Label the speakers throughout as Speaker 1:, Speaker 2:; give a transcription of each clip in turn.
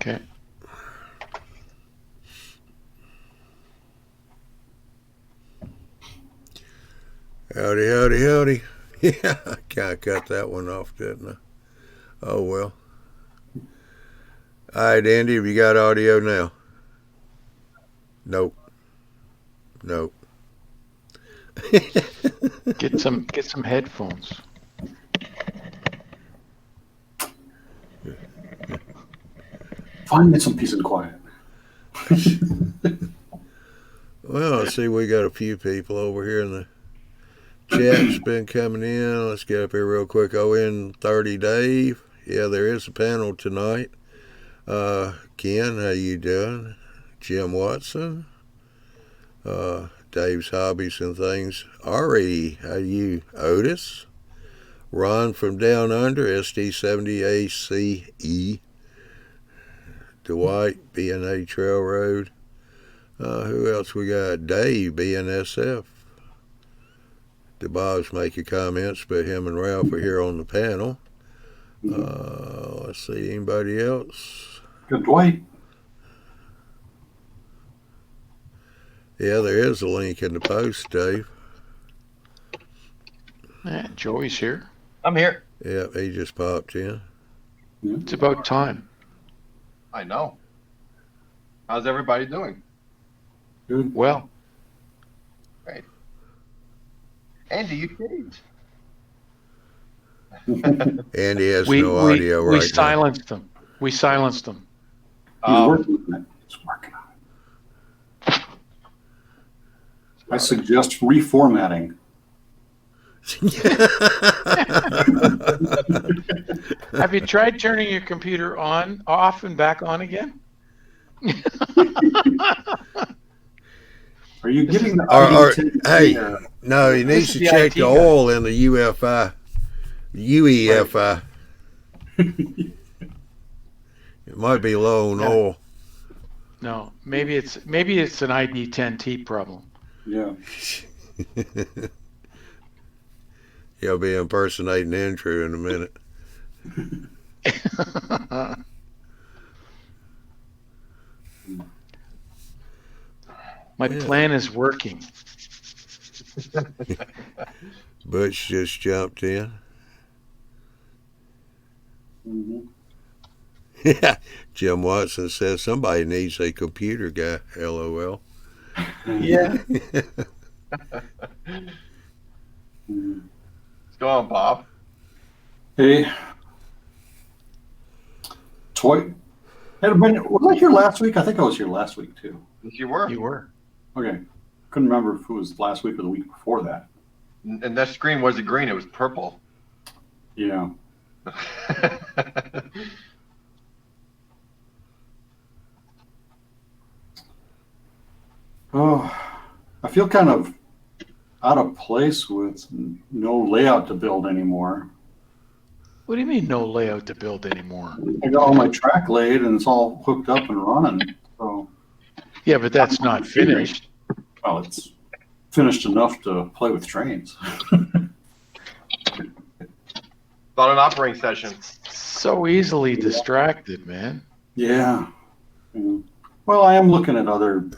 Speaker 1: Okay.
Speaker 2: Howdy, howdy, howdy. Yeah, I kind of cut that one off, didn't I? Oh, well. All right, Andy, have you got audio now? Nope. Nope.
Speaker 1: Get some headphones.
Speaker 3: Find me some peace and quiet.
Speaker 2: Well, I see we got a few people over here in the chat's been coming in. Let's get up here real quick. ON30 Dave. Yeah, there is a panel tonight. Ken, how you doing? Jim Watson. Dave's Hobbies and Things. Ari, how you? Otis. Ron from Down Under, SD70ACE. Dwight, BNA Trail Road. Who else we got? Dave, BNSF. DeBob's making comments, but him and Ralph are here on the panel. Let's see, anybody else?
Speaker 3: Good, Dwight.
Speaker 2: Yeah, there is a link in the post, Dave.
Speaker 1: Yeah, Joey's here.
Speaker 4: I'm here.
Speaker 2: Yeah, he just popped in.
Speaker 1: It's about time.
Speaker 4: I know. How's everybody doing?
Speaker 3: Good.
Speaker 1: Well,
Speaker 4: Great. Andy, you kids.
Speaker 2: Andy has
Speaker 1: we
Speaker 2: no audio
Speaker 1: we
Speaker 2: right
Speaker 1: silenced them. We silenced them.
Speaker 3: He's working on it. He's working on it. I suggest reformatting.
Speaker 1: Have you tried turning your computer on, off, and back on again?
Speaker 3: Are you getting the
Speaker 2: hey, no, he needs to check the oil in the UEFI. It might be low on oil.
Speaker 1: No, maybe it's an ID10T problem.
Speaker 3: Yeah.
Speaker 2: He'll be impersonating Andrew in a minute.
Speaker 1: My plan is working.
Speaker 2: Butch just jumped in.
Speaker 3: Mm-hmm.
Speaker 2: Yeah, Jim Watson says somebody needs a computer guy. LOL.
Speaker 4: Yeah. What's going on, Bob?
Speaker 3: Hey. Toy. Was I here last week? I think I was here last week too.
Speaker 4: Yes, you were.
Speaker 1: You were.
Speaker 3: Okay. Couldn't remember if it was last week or the week before that.
Speaker 4: And that screen wasn't green, it was purple.
Speaker 3: Yeah. Oh, I feel kind of out of place with no layout to build anymore.
Speaker 1: What do you mean no layout to build anymore?
Speaker 3: I got all my track laid and it's all hooked up and running. So
Speaker 1: Yeah, but that's not finished.
Speaker 3: well, it's finished enough to play with trains.
Speaker 4: About an operating session.
Speaker 1: So easily distracted, man.
Speaker 3: Yeah. Well, I am looking at other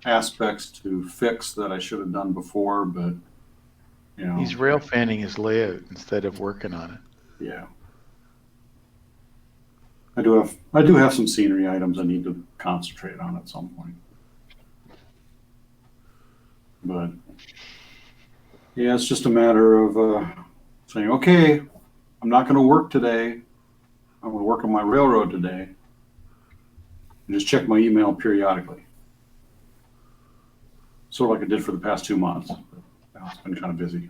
Speaker 3: aspects to fix that I should have done before, but you know.
Speaker 1: He's rail fanning his layout instead of working on it.
Speaker 3: Yeah. I do have some scenery items I need to concentrate on at some point. But yeah, it's just a matter of saying, okay, I'm not going to work today. I'm going to work on my railroad today. And just check my email periodically. Sort of like I did for the past 2 months. But it's been kind of busy.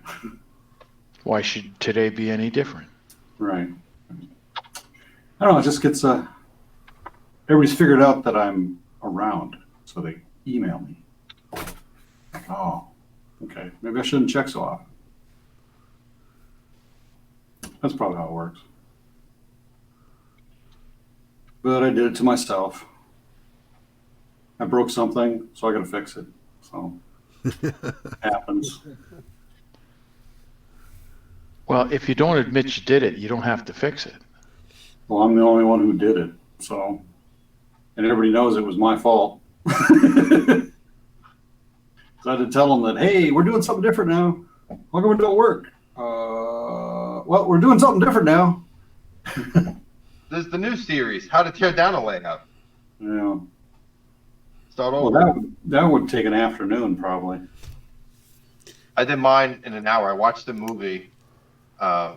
Speaker 1: Why should today be any different?
Speaker 3: Right. I don't know. It just gets everybody's figured out that I'm around, so they email me. Like, oh, okay. Maybe I shouldn't check so often. That's probably how it works. But I did it to myself. I broke something, so I got to fix it. So it happens.
Speaker 1: Well, if you don't admit you did it, you don't have to fix it.
Speaker 3: Well, I'm the only one who did it, so and everybody knows it was my fault. So I had to tell them that, hey, we're doing something different now. How come it don't work? Well, we're doing something different now.
Speaker 4: There's the new series, How to Tear Down a Layout.
Speaker 3: Yeah.
Speaker 4: Start
Speaker 3: Well,
Speaker 4: over.
Speaker 3: that would take an afternoon probably.
Speaker 4: I did mine in an hour. I watched the movie. I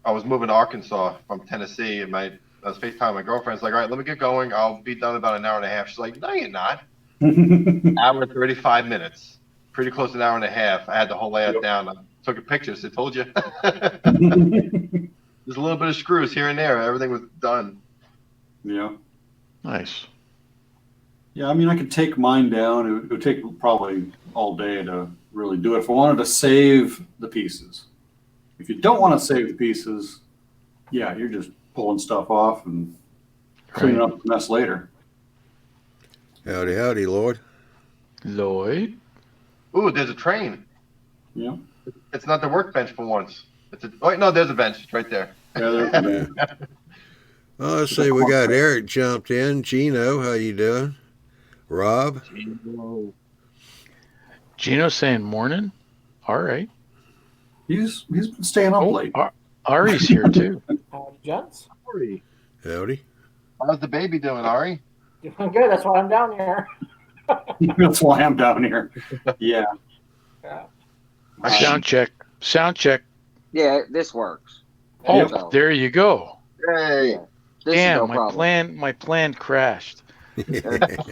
Speaker 4: was moving to Arkansas from Tennessee, and I was FaceTime my girlfriend's like, all right, let me get going. I'll be done in about an hour and a half. She's like, no, you're not. Hour and 35 minutes. Pretty close to an hour and a half. I had the whole layout down. I took a picture. I told you. There's a little bit of screws here and there. Everything was done.
Speaker 3: Yeah.
Speaker 1: Nice.
Speaker 3: Yeah, I mean, I could take mine down. It would take probably all day to really do it if I wanted to save the pieces. If you don't want to save the pieces, yeah, you're just pulling stuff off and cleaning up the mess later.
Speaker 2: Howdy, howdy, Lloyd.
Speaker 1: Lloyd.
Speaker 4: Ooh, there's a train.
Speaker 3: Yeah.
Speaker 4: It's not the workbench for once. Wait, no, there's a bench. It's right there.
Speaker 3: Yeah,
Speaker 2: Oh, let's see. We got Eric jumped in. Gino, how you doing? Rob.
Speaker 1: Gino saying morning. All right.
Speaker 3: he's been staying up late.
Speaker 1: Ari's here too.
Speaker 5: Gents,
Speaker 2: Howdy.
Speaker 4: How's the baby doing, Ari?
Speaker 5: doing good. That's why I'm down here.
Speaker 3: That's why I'm down here. Yeah.
Speaker 1: Sound check. Sound check.
Speaker 6: Yeah, this works.
Speaker 1: Oh,
Speaker 6: So,
Speaker 1: there you go.
Speaker 4: Hey.
Speaker 6: this
Speaker 1: Damn,
Speaker 6: is no problem.
Speaker 1: my plan crashed.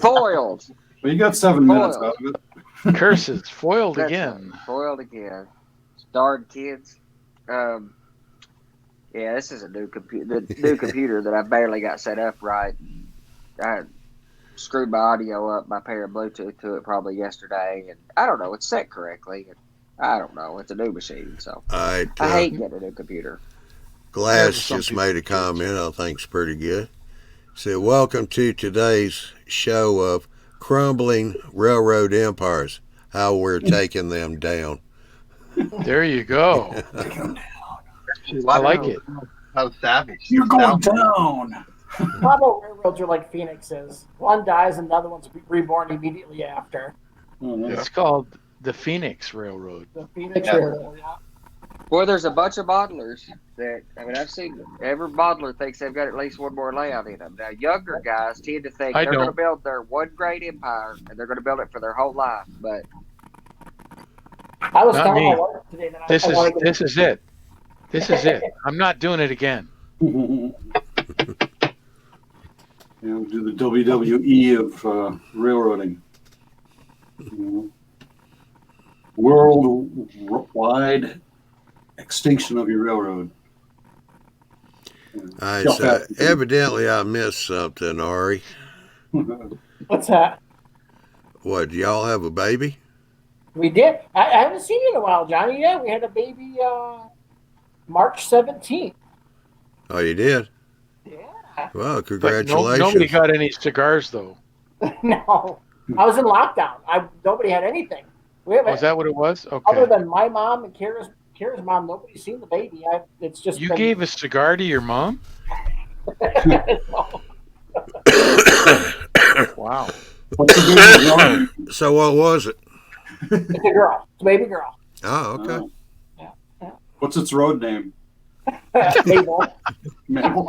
Speaker 6: Foiled.
Speaker 3: Well, you got 7 minutes out of it.
Speaker 1: Curses. Foiled
Speaker 6: That's
Speaker 1: again.
Speaker 6: right. Foiled again. Darn kids. Yeah, this is a new computer. The new computer that I barely got set up right. I screwed my audio up by pairing Bluetooth to it probably yesterday, and I don't know. It's set correctly. I don't know. It's a new machine, so
Speaker 2: All right.
Speaker 6: I hate getting a new computer.
Speaker 2: Glass
Speaker 1: Some
Speaker 2: just
Speaker 1: people
Speaker 2: made a comment I think's pretty good. Said, welcome to today's show of Crumbling Railroad Empires, how we're taking them down.
Speaker 1: There you go. I like it.
Speaker 4: How savage.
Speaker 3: You're going down.
Speaker 5: Model railroads are like phoenixes. One dies, another one's reborn immediately after.
Speaker 1: It's called the Phoenix Railroad.
Speaker 5: The Phoenix
Speaker 4: Yeah.
Speaker 5: Railroad. Yeah.
Speaker 6: Well, there's a bunch of modelers that, I mean, I've seen every modeler thinks they've got at least one more layout in them. Now, younger guys tend to think
Speaker 1: I
Speaker 6: they're going to
Speaker 1: don't.
Speaker 6: build their one great empire and they're going to build it for their whole life. But
Speaker 5: I was
Speaker 1: Not
Speaker 5: telling
Speaker 1: me.
Speaker 5: my wife today that
Speaker 1: This
Speaker 5: I
Speaker 1: is
Speaker 5: want to get
Speaker 1: this is it. This is it. I'm not doing it again.
Speaker 3: Yeah, we'll do the WWE of railroading. Worldwide extinction of your railroad.
Speaker 2: All right, so evidently I missed something, Ari.
Speaker 5: What's that?
Speaker 2: What, do y'all have a baby?
Speaker 5: We did. I haven't seen you in a while, Johnny. Yeah, we had a baby March 17th.
Speaker 2: Oh, you did?
Speaker 5: Yeah.
Speaker 2: Well,
Speaker 1: But
Speaker 2: congratulations.
Speaker 1: nobody got any cigars though.
Speaker 5: No, I was in lockdown. Nobody had anything. We haven't,
Speaker 1: Was that what it was?
Speaker 5: other
Speaker 1: Okay.
Speaker 5: than my mom and Kara's mom, nobody's seen the baby. It's just
Speaker 1: You
Speaker 5: been,
Speaker 1: gave a cigar to your mom? Wow.
Speaker 3: What's the baby?
Speaker 2: So what was it?
Speaker 5: It's a girl. It's a baby girl.
Speaker 2: Oh, okay.
Speaker 3: What's its road name?
Speaker 5: Mabel.
Speaker 3: Mabel.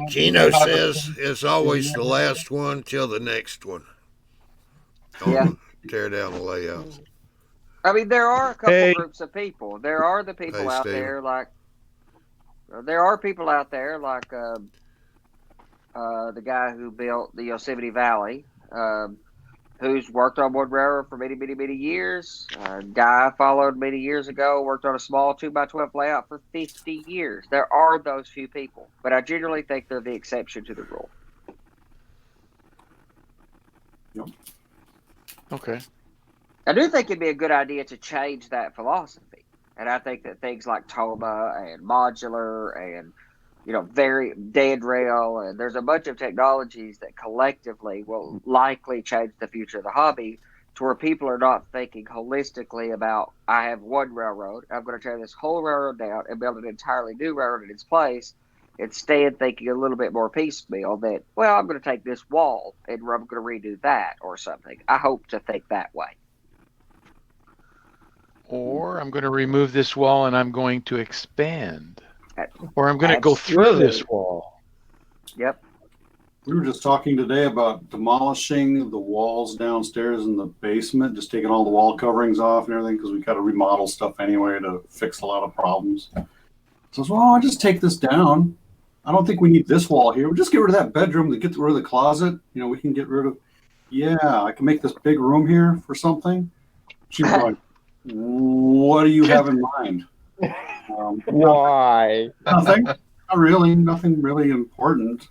Speaker 2: Gino says it's always the last one till the next one.
Speaker 6: Yeah.
Speaker 2: Tear down the layouts.
Speaker 6: I mean, there are a couple
Speaker 1: Hey.
Speaker 6: groups of people. There are the people
Speaker 2: Hey,
Speaker 6: out
Speaker 2: Steven.
Speaker 6: there like the guy who built the Yosemite Valley, who's worked on one railroad for many, many, many years. A guy I followed many years ago worked on a small 2x12 layout for 50 years. There are those few people, but I generally think they're the exception to the rule.
Speaker 1: Okay.
Speaker 6: I do think it'd be a good idea to change that philosophy. And I think that things like Toma and modular and, very dead rail, and there's a bunch of technologies that collectively will likely change the future of the hobby to where people are not thinking holistically about, I have one railroad, I'm going to tear this whole railroad down and build an entirely new railroad in its place. Instead, thinking a little bit more piecemeal that, well, I'm going to take this wall and I'm going to redo that or something. I hope to think that way.
Speaker 1: Or I'm going to remove this wall and I'm going to expand. Or I'm going to go through
Speaker 5: Absolutely.
Speaker 1: this wall.
Speaker 6: Yep.
Speaker 3: We were just talking today about demolishing the walls downstairs in the basement, just taking all the wall coverings off and everything, because we got to remodel stuff anyway to fix a lot of problems. So, well, I'll just take this down. I don't think we need this wall here. We'll just get rid of that bedroom to get rid of the closet. You know, we can get rid of, yeah, I can make this big room here for something. She was going, what do you have in mind?
Speaker 7: Why?
Speaker 3: Nothing. Not really. Nothing really important.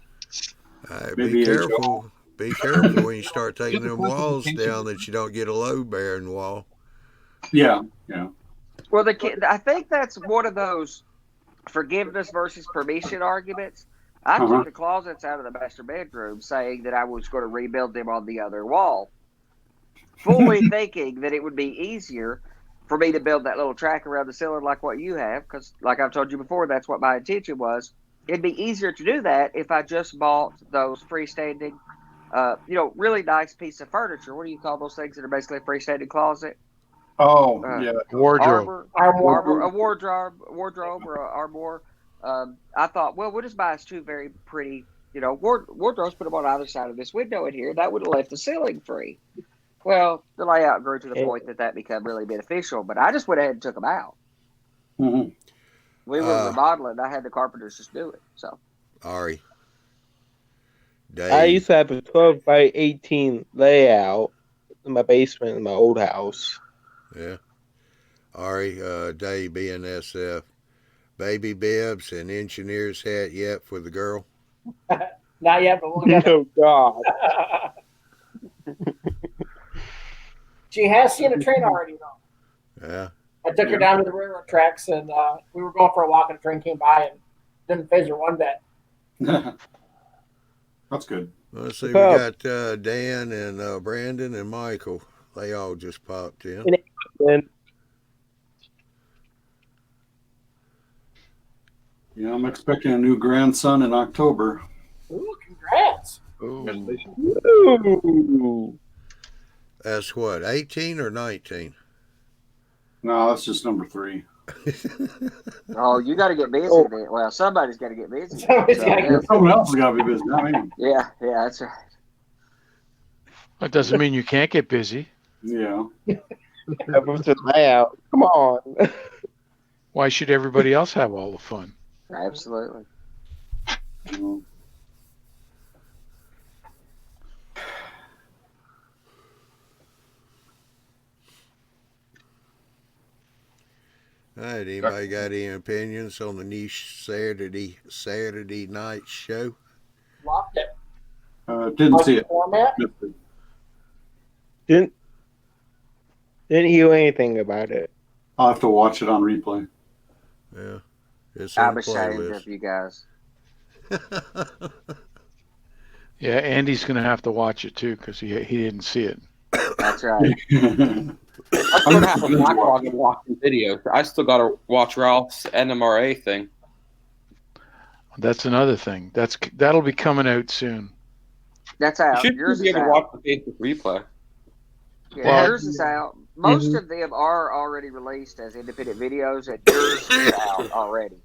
Speaker 2: Be
Speaker 3: Maybe
Speaker 2: careful. Be careful when you start taking them walls down that you don't get a load-bearing wall.
Speaker 3: Yeah, yeah.
Speaker 6: Well, I think that's one of those forgiveness versus permission arguments. I took the closets out of the master bedroom saying that I was going to rebuild them on the other wall, fully thinking that it would be easier for me to build that little track around the ceiling like what you have, because like I've told you before, that's what my intention was. It'd be easier to do that if I just bought those freestanding, really nice piece of furniture. What do you call those things that are basically a freestanding closet?
Speaker 3: Oh, yeah.
Speaker 1: Wardrobe.
Speaker 6: Armor, a wardrobe or an armor. I thought, well, we'll just buy us two very pretty, wardrobes, put them on either side of this window in here. That would have left the ceiling free. Well, the layout grew to the point that became really beneficial, but I just went ahead and took them out.
Speaker 3: Mm-hmm.
Speaker 6: We were remodeling. I had the carpenters just do it. So,
Speaker 2: Ari. Dave.
Speaker 7: I used to have a 12 by 18 layout in my basement in my old house.
Speaker 2: Yeah. Ari, Dave, BNSF. Baby bibs and engineer's hat yet for the girl?
Speaker 5: Not yet, but we'll get
Speaker 7: Oh, God.
Speaker 5: She has seen a train already, though.
Speaker 2: Yeah.
Speaker 5: I took her down to the railroad tracks, and we were going for a walk, and a train came by, and didn't phase her one bit.
Speaker 3: That's good.
Speaker 2: Let's see, we got Dan and Brandon and Michael. They all just popped in.
Speaker 3: Yeah, I'm expecting a new grandson in October.
Speaker 5: Ooh, congrats.
Speaker 7: Ooh.
Speaker 2: That's what, 18 or 19?
Speaker 3: No, that's just number 3.
Speaker 6: oh, you got to get busy. Then. Well, somebody's got to get busy.
Speaker 3: Someone else has got to be busy. Not me.
Speaker 6: Yeah, that's right.
Speaker 1: That doesn't mean you can't get busy.
Speaker 3: Yeah.
Speaker 7: That was the layout. Come on.
Speaker 1: Why should everybody else have all the fun?
Speaker 6: Absolutely.
Speaker 3: Well,
Speaker 2: All right, anybody got any opinions on the new Saturday night show?
Speaker 5: Loved it.
Speaker 3: didn't see it.
Speaker 5: Format?
Speaker 7: Didn't hear anything about it.
Speaker 3: I'll have to watch it on replay.
Speaker 2: Yeah. It's on
Speaker 6: I'm
Speaker 2: the
Speaker 6: ashamed
Speaker 2: playlist.
Speaker 6: of you guys.
Speaker 1: Yeah, Andy's going to have to watch it too because he didn't see it.
Speaker 6: That's right.
Speaker 8: I'm gonna have a backlog of watching videos. I still gotta watch Ralph's NMRA thing.
Speaker 1: That's another thing. That'll be coming out soon.
Speaker 6: That's
Speaker 8: You
Speaker 6: out.
Speaker 8: should
Speaker 6: Yours
Speaker 8: be
Speaker 6: is
Speaker 8: able to
Speaker 6: out.
Speaker 8: watch the Facebook replay.
Speaker 6: Yeah,
Speaker 1: Well-
Speaker 6: yours is out. Most of them are already released as independent videos, and yours is out already.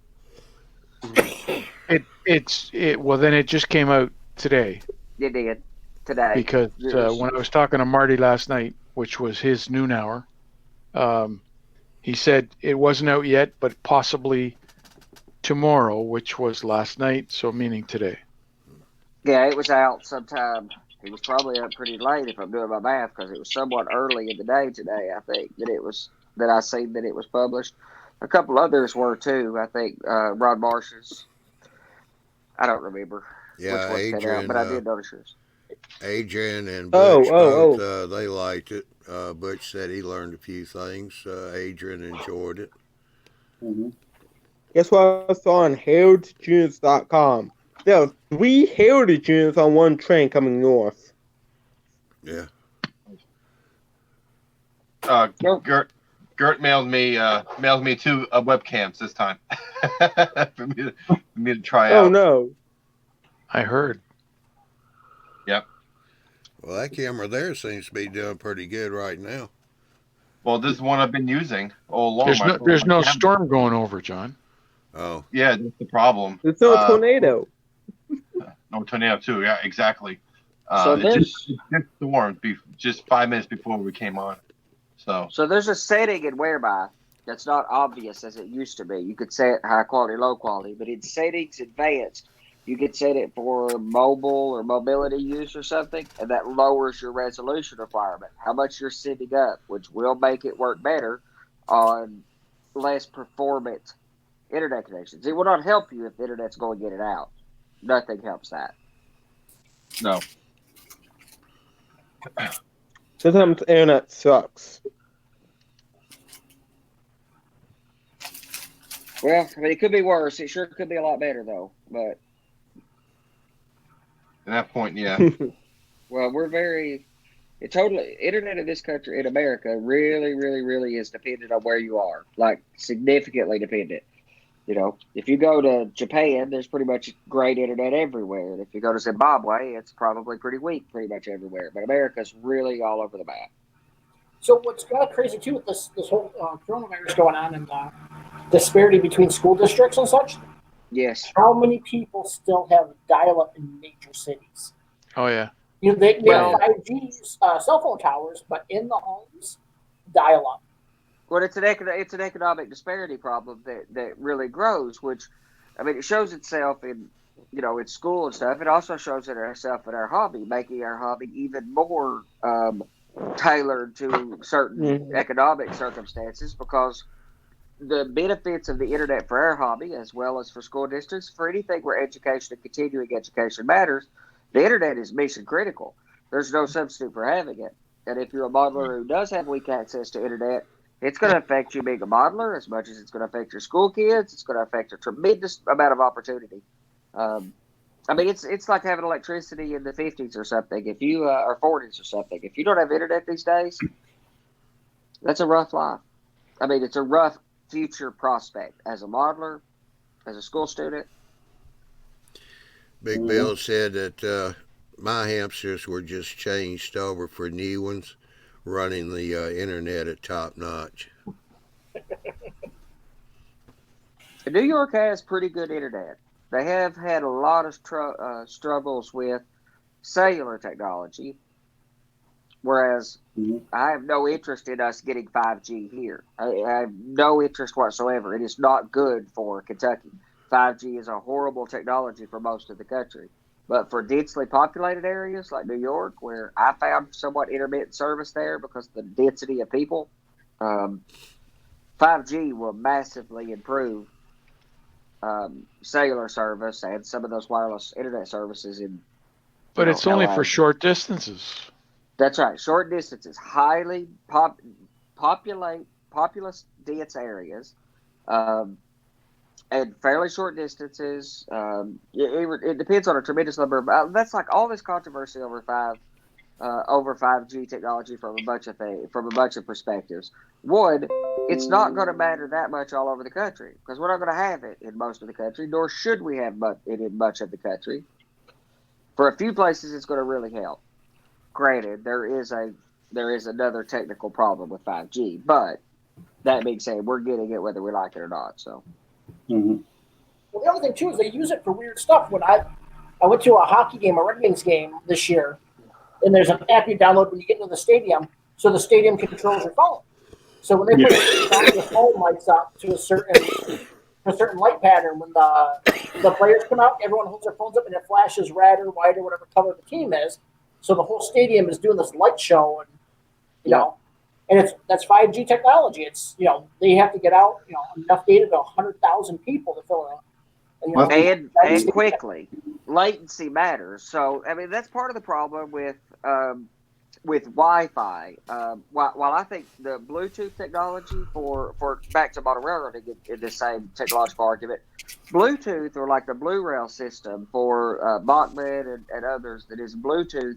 Speaker 1: Well, then it just came out today
Speaker 6: It did today.
Speaker 1: because when I was talking to Marty last night, which was his noon hour, he said it wasn't out yet, but possibly tomorrow, which was last night, so meaning today.
Speaker 6: Yeah, it was out sometime. It was probably up pretty late if I'm doing my math, because it was somewhat early in the day today. I think that I seen that it was published. A couple others were too. I think Rod Marsh's. I don't remember
Speaker 2: Yeah,
Speaker 6: which one came out, but I did notice yours.
Speaker 2: Adrian and Butch
Speaker 7: Oh.
Speaker 2: both, they liked it. Butch said he learned a few things. Adrian enjoyed it.
Speaker 7: Guess what I saw on heritageunits.com? There are 3 heritage units on one train coming north.
Speaker 2: Yeah.
Speaker 6: Nope.
Speaker 4: Gert mailed me 2 webcams this time for me to try
Speaker 7: Oh
Speaker 4: out.
Speaker 7: no.
Speaker 1: I heard.
Speaker 4: Yep.
Speaker 2: Well, that camera there seems to be doing pretty good right now.
Speaker 4: Well, this is one I've been using all along.
Speaker 1: There's no
Speaker 4: camera.
Speaker 1: storm going over, John.
Speaker 2: Oh,
Speaker 4: Yeah, that's the problem.
Speaker 7: It's no tornado.
Speaker 4: No tornado too. Yeah, exactly.
Speaker 6: So
Speaker 4: It just stormed just 5 minutes before we came on. So
Speaker 6: there's a setting in Whereby that's not obvious as it used to be. You could set high quality, low quality, but in settings advanced, you could set it for mobile or mobility use or something, and that lowers your resolution requirement, how much you're sending up, which will make it work better on less performant internet connections. It will not help you if the internet's going in and out. Nothing helps that.
Speaker 4: no.
Speaker 7: Sometimes the internet sucks.
Speaker 6: Well, I mean, it could be worse. It sure could be a lot better, though. But
Speaker 4: At that point, yeah.
Speaker 6: well, we're very internet in this country, in America, really, really, really is dependent on where you are. Like significantly dependent. You know, if you go to Japan, there's pretty much great internet everywhere. And if you go to Zimbabwe, it's probably pretty weak pretty much everywhere. But America's really all over the map.
Speaker 5: So what's kind of crazy too with this whole coronavirus going on and the disparity between school districts and such?
Speaker 6: Yes.
Speaker 5: How many people still have dial-up in major cities?
Speaker 1: Oh yeah.
Speaker 5: You know, they
Speaker 6: Well-
Speaker 5: have 5G cell phone towers, but in the homes, dial-up.
Speaker 6: Well, it's an economic disparity problem that really grows. Which, I mean, it shows itself in in school and stuff. It also shows itself in our hobby, making our hobby even more tailored to certain economic circumstances. Because the benefits of the internet for our hobby, as well as for school districts, for anything where education and continuing education matters, the internet is mission critical. There's no substitute for having it. And if you're a modeler who does have weak access to internet, it's going to affect you being a modeler as much as it's going to affect your school kids. It's going to affect a tremendous amount of opportunity. I mean, it's like having electricity in the 50s or something. If you or 40s or something, if you don't have internet these days, that's a rough life. I mean, it's a rough future prospect as a modeler, as a school student.
Speaker 2: Big Bill said that my hamsters were just changed over for new ones, running the internet at top notch.
Speaker 6: New York has pretty good internet. They have had a lot of struggles with cellular technology, whereas I have no interest in us getting 5G here. I have no interest whatsoever. It is not good for Kentucky. 5G is a horrible technology for most of the country. But for densely populated areas like New York, where I found somewhat intermittent service there because of the density of people, 5G will massively improve cellular service and some of those wireless internet services
Speaker 1: But it's only
Speaker 6: LA.
Speaker 1: for short distances.
Speaker 6: That's right. Short distances, highly populous dense areas, and fairly short distances. It depends on a tremendous number of. That's like all this controversy over 5G technology from a bunch of perspectives. One, it's not going to matter that much all over the country because we're not going to have it in most of the country, nor should we have it in much of the country. For a few places, it's going to really help. Granted, there is another technical problem with 5G, but that being said, we're getting it whether we like it or not. So,
Speaker 5: Well, the other thing too is they use it for weird stuff. When I went to a hockey game, a Red Wings game this year, and there's an app you download when you get into the stadium, so the stadium controls your phone. So when they put it on, your phone lights up to a certain light pattern. When the players come out, everyone holds their phones up and it flashes red or white or whatever color the team is. So the whole stadium is doing this light show, and and that's 5G technology. It's they have to get out enough data to 100,000 people to fill it.
Speaker 6: And quickly, latency matters. So I mean that's part of the problem with Wi-Fi. While I think the Bluetooth technology for back to modern railroading in the same technological argument, Bluetooth or like the Blue Rail system for Bachman and others that is Bluetooth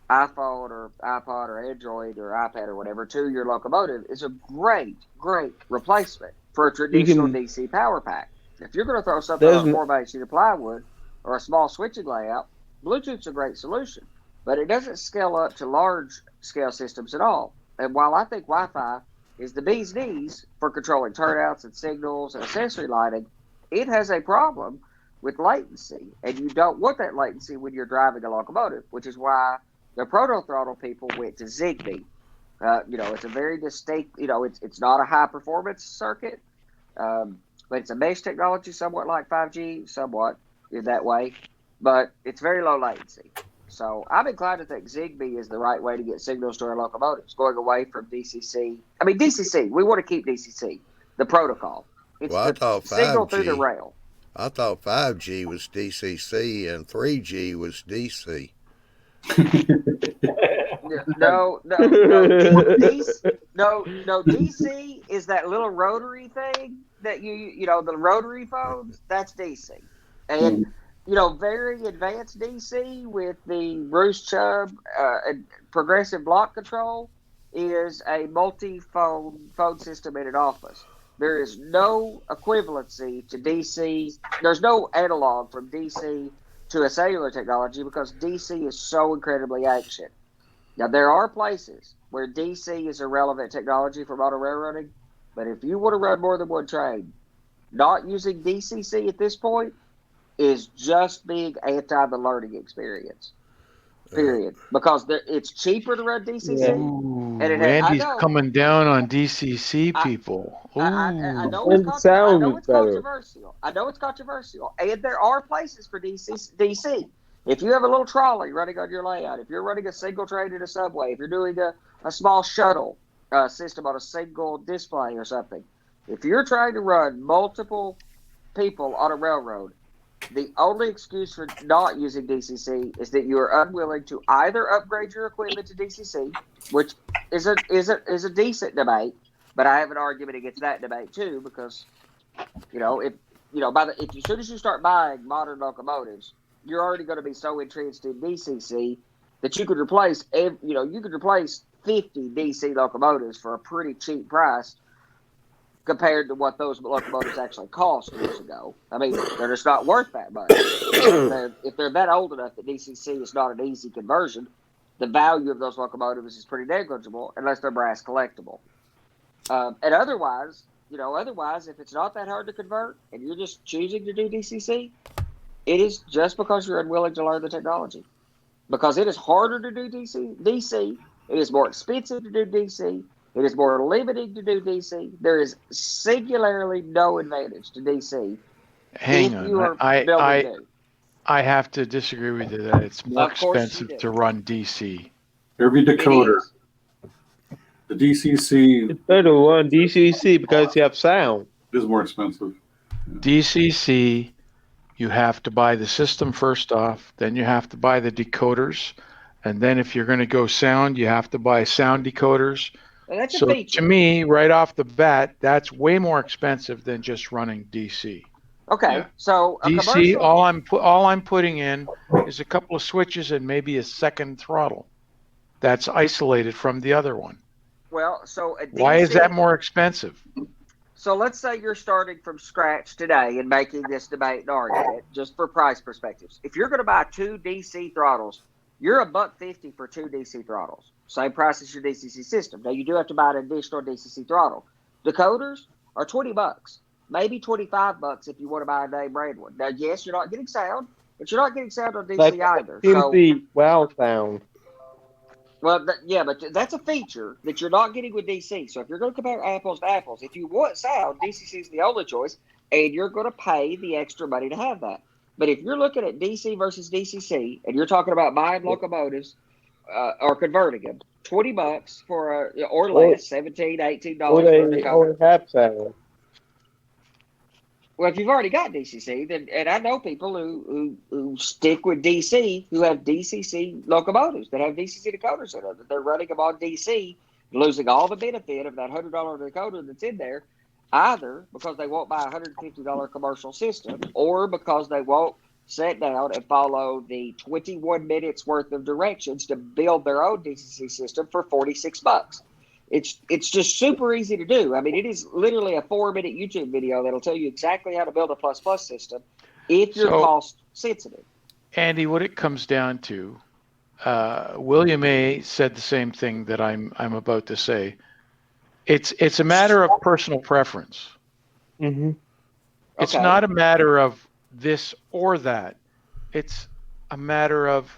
Speaker 6: iPhone or iPod or Android or iPad or whatever to your locomotive is a great, great replacement for a traditional
Speaker 7: can
Speaker 6: DC power pack. If you're going to throw something
Speaker 7: there's
Speaker 6: on a 4x sheet of plywood or a small switching layout, Bluetooth's a great solution, but it doesn't scale up to large scale systems at all. And while I think Wi-Fi is the bee's knees for controlling turnouts and signals and accessory lighting, it has a problem with latency, and you don't want that latency when you're driving a locomotive, which is why the proto throttle people went to Zigbee. It's a very distinct. It's not a high performance circuit, but it's a mesh technology, somewhat like 5G, somewhat in that way, but it's very low latency. So I'm inclined to think Zigbee is the right way to get signals to our locomotives, going away from DCC. I mean, DCC, we want to keep DCC, the protocol. It's
Speaker 2: Well, I
Speaker 6: the
Speaker 2: thought
Speaker 6: signal through the
Speaker 2: 5G.
Speaker 6: rail.
Speaker 2: I thought 5G was DCC and 3G was DC.
Speaker 6: No, DC is that little rotary thing that the rotary phones. That's DC, and very advanced DC with the Bruce Chubb and progressive block control is a multi-phone system in an office. There is no equivalency to DC. There's no analog from DC to a cellular technology because DC is so incredibly ancient. Now, there are places where DC is a relevant technology for modern railroading, but if you want to run more than one train, not using DCC at this point is just being anti the learning experience. Period. Because it's cheaper to run DCC.
Speaker 7: Yeah.
Speaker 1: Ooh,
Speaker 6: And
Speaker 1: Andy's coming down on DCC people.
Speaker 6: I
Speaker 1: Ooh.
Speaker 6: know
Speaker 7: And
Speaker 6: it's
Speaker 7: sound is better.
Speaker 6: controversial. I know it's controversial. And there are places for DC. If you have a little trolley running on your layout, if you're running a single train in a subway, if you're doing a small shuttle system on a single display or something, if you're trying to run multiple people on a railroad, the only excuse for not using DCC is that you are unwilling to either upgrade your equipment to DCC, which is a decent debate, but I have an argument against that debate too because, as soon as you start buying modern locomotives, you're already going to be so entrenched in DCC that you could replace 50 DC locomotives for a pretty cheap price compared to what those locomotives actually cost years ago. I mean, they're just not worth that much. If they're that old enough that DCC is not an easy conversion, the value of those locomotives is pretty negligible unless they're brass collectible. And otherwise, if it's not that hard to convert and you're just choosing to do DCC, it is just because you're unwilling to learn the technology. Because it is harder to do DC. It is more expensive to do DC. It is more limiting to do DC. There is singularly no advantage to DC.
Speaker 1: Hang
Speaker 6: if you
Speaker 1: on.
Speaker 6: are building new.
Speaker 1: I have to disagree with you that it's more
Speaker 6: Of course you
Speaker 1: expensive
Speaker 6: do.
Speaker 1: to run DC.
Speaker 3: Every decoder, the DCC
Speaker 7: It's better to run DCC because you have sound.
Speaker 3: is more expensive.
Speaker 1: DCC, you have to buy the system first off, then you have to buy the decoders, and then if you're going to go sound, you have to buy sound decoders.
Speaker 6: And that's a
Speaker 1: So
Speaker 6: feature.
Speaker 1: to me, right off the bat, that's way more expensive than just running DC.
Speaker 6: Okay,
Speaker 4: Yeah.
Speaker 6: so a
Speaker 1: DC,
Speaker 6: commercial.
Speaker 1: all I'm putting in is a couple of switches and maybe a second throttle. That's isolated from the other one.
Speaker 6: Well, so a DC,
Speaker 1: Why is that more expensive?
Speaker 6: So let's say you're starting from scratch today and making this debate and argument just for price perspectives. If you're going to buy two DC throttles, you're $1.50 for two DC throttles. Same price as your DCC system. Now you do have to buy an additional DCC throttle. Decoders are $20, maybe $25 if you want to buy a name brand one. Now, yes, you're not getting sound, but you're not getting sound on DC
Speaker 7: Like
Speaker 6: either. So,
Speaker 7: the wow sound.
Speaker 6: well, but that's a feature that you're not getting with DC. So if you're going to compare apples to apples, if you want sound, DCC is the only choice, and you're going to pay the extra money to have that. But if you're looking at DC versus DCC, and you're talking about buying locomotives or converting them, $20 for or less, $17, $18
Speaker 7: Or
Speaker 6: for a
Speaker 7: they
Speaker 6: decoder.
Speaker 7: have sound.
Speaker 6: Well, if you've already got DCC, then, and I know people who stick with DC, who have DCC locomotives that have DCC decoders in them, that they're running them on DC, losing all the benefit of that $100 decoder that's in there, either because they won't buy a $150 commercial system or because they won't sit down and follow the 21 minutes worth of directions to build their own DCC system for $46. It's just super easy to do. I mean, it is literally a 4-minute YouTube video that'll tell you exactly how to build a plus plus system if you're
Speaker 1: So-
Speaker 6: cost sensitive.
Speaker 1: Andy, what it comes down to, William A. said the same thing that I'm about to say. It's a matter of personal preference.
Speaker 7: Mm-hmm.
Speaker 1: It's
Speaker 6: Okay.
Speaker 1: not a matter of this or that. It's a matter of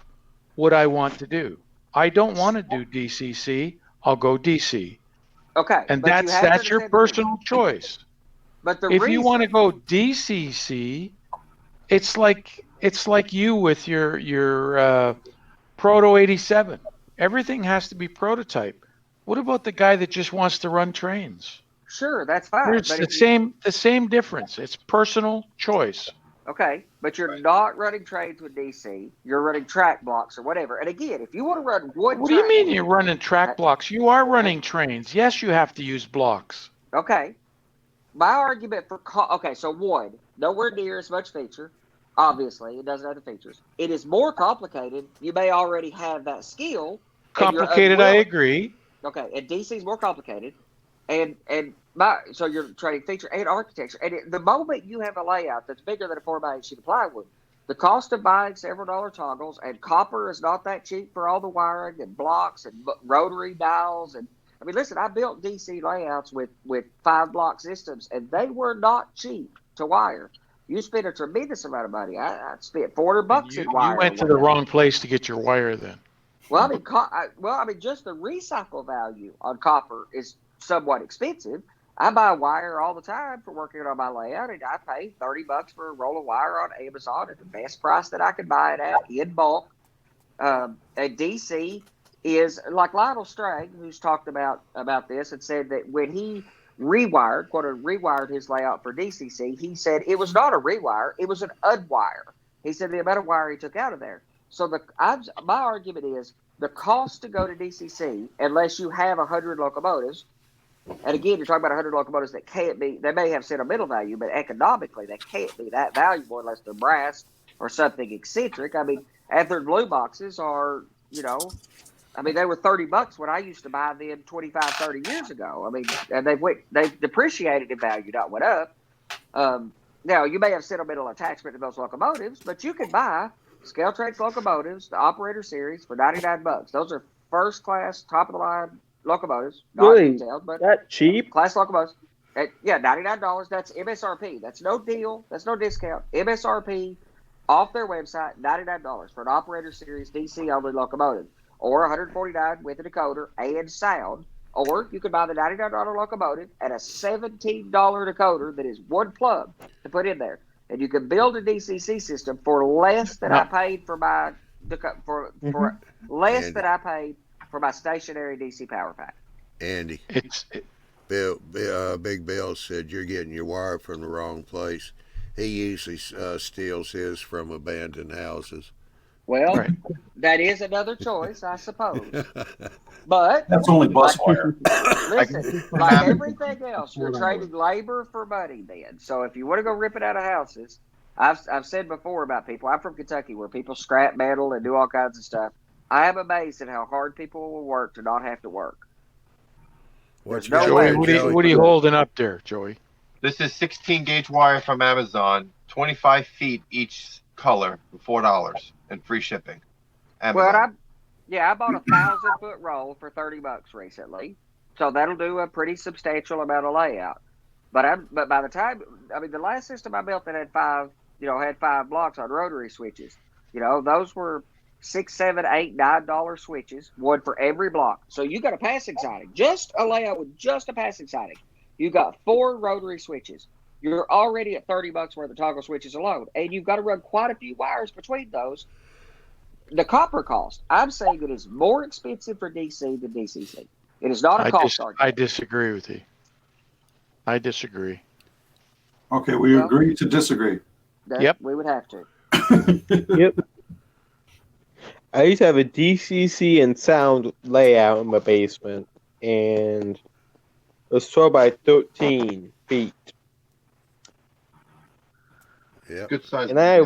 Speaker 1: what I want to do. I don't want to do DCC. I'll go DC,
Speaker 6: Okay,
Speaker 1: and
Speaker 6: but you have to
Speaker 1: that's your
Speaker 6: understand the reason.
Speaker 1: personal choice.
Speaker 6: But the
Speaker 1: If
Speaker 6: reason
Speaker 1: you want to go DCC, it's like you with your Proto 87. Everything has to be prototype. What about the guy that just wants to run trains?
Speaker 6: sure, that's fine.
Speaker 1: There's
Speaker 6: But
Speaker 1: the same difference. It's personal choice.
Speaker 6: okay, but you're not running trains with DC. You're running track blocks or whatever. And again, if you want to run one,
Speaker 1: What do you
Speaker 6: track-
Speaker 1: mean you're running track blocks? You are running trains. Yes, you have to use blocks.
Speaker 6: Okay, my argument for okay, so one, nowhere near as much feature. Obviously, it doesn't have the features. It is more complicated. You may already have that skill. and you're
Speaker 1: Complicated, I
Speaker 6: unwilling-
Speaker 1: agree.
Speaker 6: Okay, and DC is more complicated, and so you're trading feature and architecture. And the moment you have a layout that's bigger than a 4x8 sheet of plywood, the cost of buying several dollar toggles and copper is not that cheap for all the wiring and blocks and rotary dials. And I mean, listen, I built DC layouts with 5-block systems, and they were not cheap to wire. You spend a tremendous amount of money. I spent $400
Speaker 1: You
Speaker 6: in wire.
Speaker 1: went to the wrong place to get your wire then.
Speaker 6: Well, I mean, just the recycle value on copper is somewhat expensive. I buy wire all the time for working on my layout, and I pay $30 for a roll of wire on Amazon at the best price that I could buy it at in bulk. And DC is like Lionel Strang, who's talked about this, and said that when he rewired his layout for DCC, he said it was not a rewire, it was an unwire. He said the amount of wire he took out of there. So my argument is the cost to go to DCC, unless you have 100 locomotives, and again, you're talking about 100 locomotives that can't be, they may have sentimental value, but economically they can't be that valuable unless they're brass or something eccentric. I mean, Athearn blue boxes are, I mean, they were $30 when I used to buy them 25, 30 years ago. I mean, and they've depreciated in value, not went up. Now, you may have sentimental attachment to those locomotives, but you can buy Scale Trains locomotives, the Operator Series, for $99. Those are first class, top of the line locomotives. Not
Speaker 7: Really?
Speaker 6: detailed, but
Speaker 7: That cheap?
Speaker 6: class locomotives. Yeah, $99. That's MSRP. That's no deal. That's no discount. MSRP off their website, $99 for an Operator Series DC only locomotive, or $149 with a decoder and sound. Or you could buy the $99 locomotive and a $17 decoder that is one plug to put in there, and you can build a DCC system for less than I paid for my less than I paid for my stationary DC power pack.
Speaker 2: Andy, Big Bill said you're getting your wire from the wrong place. He usually steals his from abandoned houses.
Speaker 6: Well,
Speaker 1: Right.
Speaker 6: that is another choice, I suppose. But
Speaker 3: That's only bus wire.
Speaker 6: listen, like everything else, you're trading labor for money, man. So if you want to go rip it out of houses, I've said before about people. I'm from Kentucky, where people scrap metal and do all kinds of stuff. I am amazed at how hard people will work to not have to work.
Speaker 2: What's
Speaker 6: No
Speaker 1: Joey,
Speaker 6: way.
Speaker 1: what are you holding up there, Joey?
Speaker 4: This is 16 gauge wire from Amazon, 25 feet each color for $4 and free shipping. Amazon.
Speaker 6: Well, I bought a 1,000-foot roll for $30 recently, so that'll do a pretty substantial amount of layout. But by the time, I mean, the last system I built that had five blocks on rotary switches. Those were $6, $7, $8, $9 switches, one for every block. So you got a passing siding, just a layout with just a passing siding. You got 4 rotary switches. You're already at $30 worth of toggle switches alone, and you've got to run quite a few wires between those. The copper cost, I'm saying it is more expensive for DC than DCC. It is not a cost argument.
Speaker 1: I disagree with you. I disagree.
Speaker 3: Okay, we agree to disagree.
Speaker 1: Yep.
Speaker 6: We would have to.
Speaker 7: Yep. I used to have a DCC and sound layout in my basement, and it was 12 by 13 feet.
Speaker 2: Yep.
Speaker 4: Good size.
Speaker 7: And I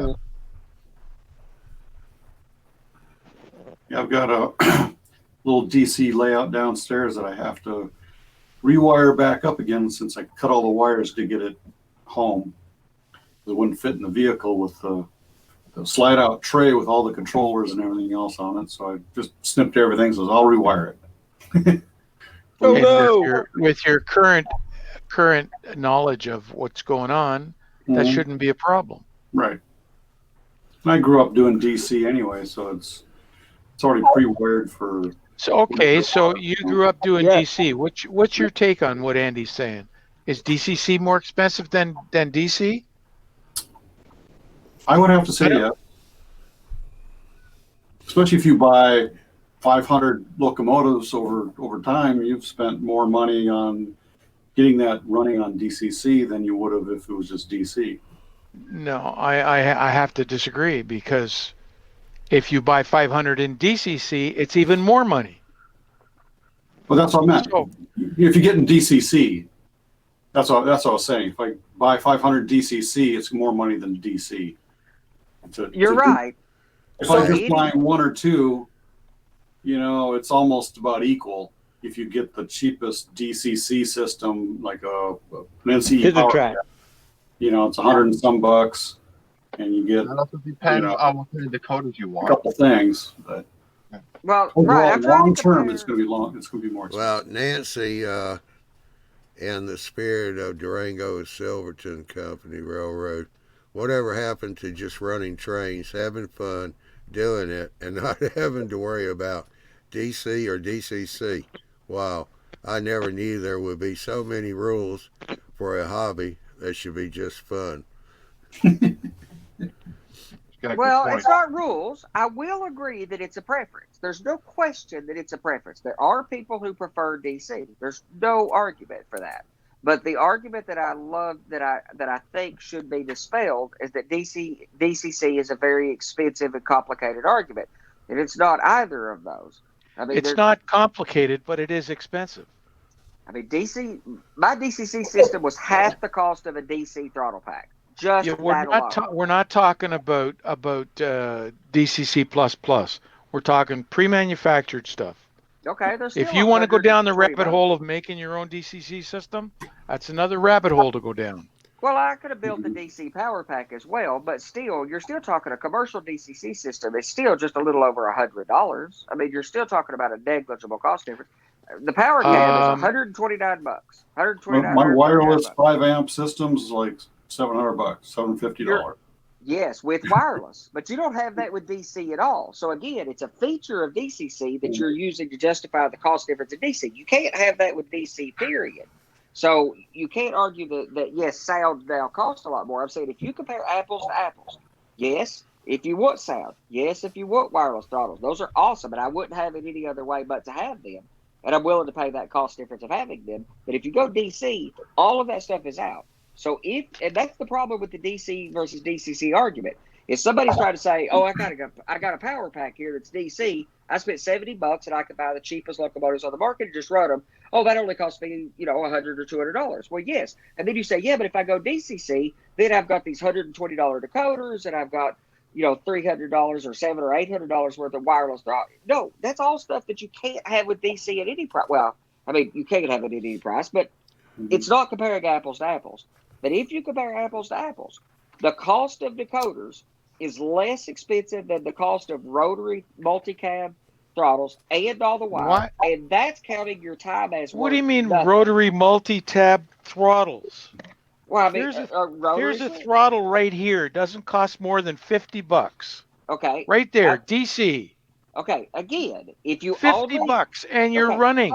Speaker 3: Yeah, I've got a little DC layout downstairs that I have to rewire back up again since I cut all the wires to get it home. It wouldn't fit in the vehicle with the slide out tray with all the controllers and everything else on it. So I just snipped everything, so I'll rewire it.
Speaker 7: Oh
Speaker 1: And
Speaker 7: no!
Speaker 1: with your current knowledge of what's going on, that
Speaker 3: Mhm.
Speaker 1: shouldn't be a problem.
Speaker 3: Right. And I grew up doing DC anyway, so it's already pre-wired for.
Speaker 1: So okay, so you grew up doing
Speaker 7: Yeah.
Speaker 1: DC. What's your take on what Andy's saying? Is DCC more expensive than DC?
Speaker 3: I would have to say
Speaker 1: I don't-
Speaker 3: yeah. Especially if you buy 500 locomotives over time, you've spent more money on getting that running on DCC than you would have if it was just DC.
Speaker 1: No, I have to disagree because if you buy 500 in DCC, it's even more money.
Speaker 3: But that's what I meant.
Speaker 1: So
Speaker 3: If you get in DCC, that's what I was saying. If I buy 500 DCC, it's more money than DC.
Speaker 6: You're right.
Speaker 3: If
Speaker 6: So
Speaker 3: I'm just
Speaker 6: any-
Speaker 3: buying one or two, it's almost about equal. If you get the cheapest DCC system, like an NCE
Speaker 7: Hit the
Speaker 3: power
Speaker 7: track.
Speaker 3: jack, it's $100 and some bucks, and you get
Speaker 4: That also depends on what kind of decoders you
Speaker 3: a
Speaker 4: want.
Speaker 3: couple things. But
Speaker 6: Well,
Speaker 3: overall,
Speaker 6: right. I'm trying
Speaker 3: long
Speaker 6: to
Speaker 3: term,
Speaker 6: compare.
Speaker 3: it's going to be long. It's going to be more expensive.
Speaker 2: Well, Nancy, in the spirit of Durango Silverton Company Railroad, whatever happened to just running trains, having fun, doing it, and not having to worry about DC or DCC? Wow, I never knew there would be so many rules for a hobby that should be just fun.
Speaker 4: Got a good
Speaker 6: Well,
Speaker 4: point.
Speaker 6: it's not rules. I will agree that it's a preference. There's no question that it's a preference. There are people who prefer DC. There's no argument for that. But the argument that I love that I think should be dispelled is that DCC is a very expensive and complicated argument, and it's not either of those. I mean,
Speaker 1: it's not complicated, but it is expensive.
Speaker 6: I mean, my DCC system was half the cost of a DC throttle pack. Just
Speaker 1: Yeah,
Speaker 6: that alone.
Speaker 1: we're not talking about DCC plus plus. We're talking pre-manufactured stuff.
Speaker 6: Okay, there's
Speaker 1: If
Speaker 6: still
Speaker 1: you want to go down the
Speaker 6: 120
Speaker 1: rabbit
Speaker 6: bucks.
Speaker 1: hole of making your own DCC system, that's another rabbit hole to go down.
Speaker 6: Well, I could have built the DC power pack as well, but still, you're still talking a commercial DCC system. It's still just a little over $100. I mean, you're still talking about a negligible cost difference. The power cab is 129 bucks. 129.
Speaker 3: My wireless
Speaker 6: 129 bucks.
Speaker 3: 5-amp system's like $700, $750.
Speaker 6: Yes, with wireless, but you don't have that with DC at all. So again, it's a feature of DCC that you're using to justify the cost difference in DC. You can't have that with DC, period. So you can't argue that yes, sound now costs a lot more. I'm saying if you compare apples to apples, yes, if you want sound, yes, if you want wireless throttles, those are awesome, and I wouldn't have it any other way but to have them. And I'm willing to pay that cost difference of having them. But if you go DC, all of that stuff is out. So and that's the problem with the DC versus DCC argument. If somebody's trying to say, "Oh, I got a power pack here that's DC. I spent $70 and I could buy the cheapest locomotives on the market and just run them." Oh, that only cost me, $100 or $200. Well, yes. And then you say, "Yeah, but if I go DCC, then I've got these $120 decoders and I've got, $300 or $700 or $800 worth of wireless throttle." No, that's all stuff that you can't have with DC at any price. Well, I mean, you can't have it at any price, but it's not comparing apples to apples. But if you compare apples to apples, the cost of decoders is less expensive than the cost of rotary multi-cab throttles and all the wire.
Speaker 1: What?
Speaker 6: And that's counting your time as
Speaker 1: What do you
Speaker 6: worth
Speaker 1: mean
Speaker 6: nothing.
Speaker 1: rotary multi-tab throttles?
Speaker 6: Well, I mean,
Speaker 1: Here's
Speaker 6: rotary.
Speaker 1: Here's a throttle right here. It doesn't cost more than $50.
Speaker 6: Okay.
Speaker 1: Right there, DC.
Speaker 6: Okay. Again, if you
Speaker 1: $50 and you're
Speaker 6: Okay.
Speaker 1: running.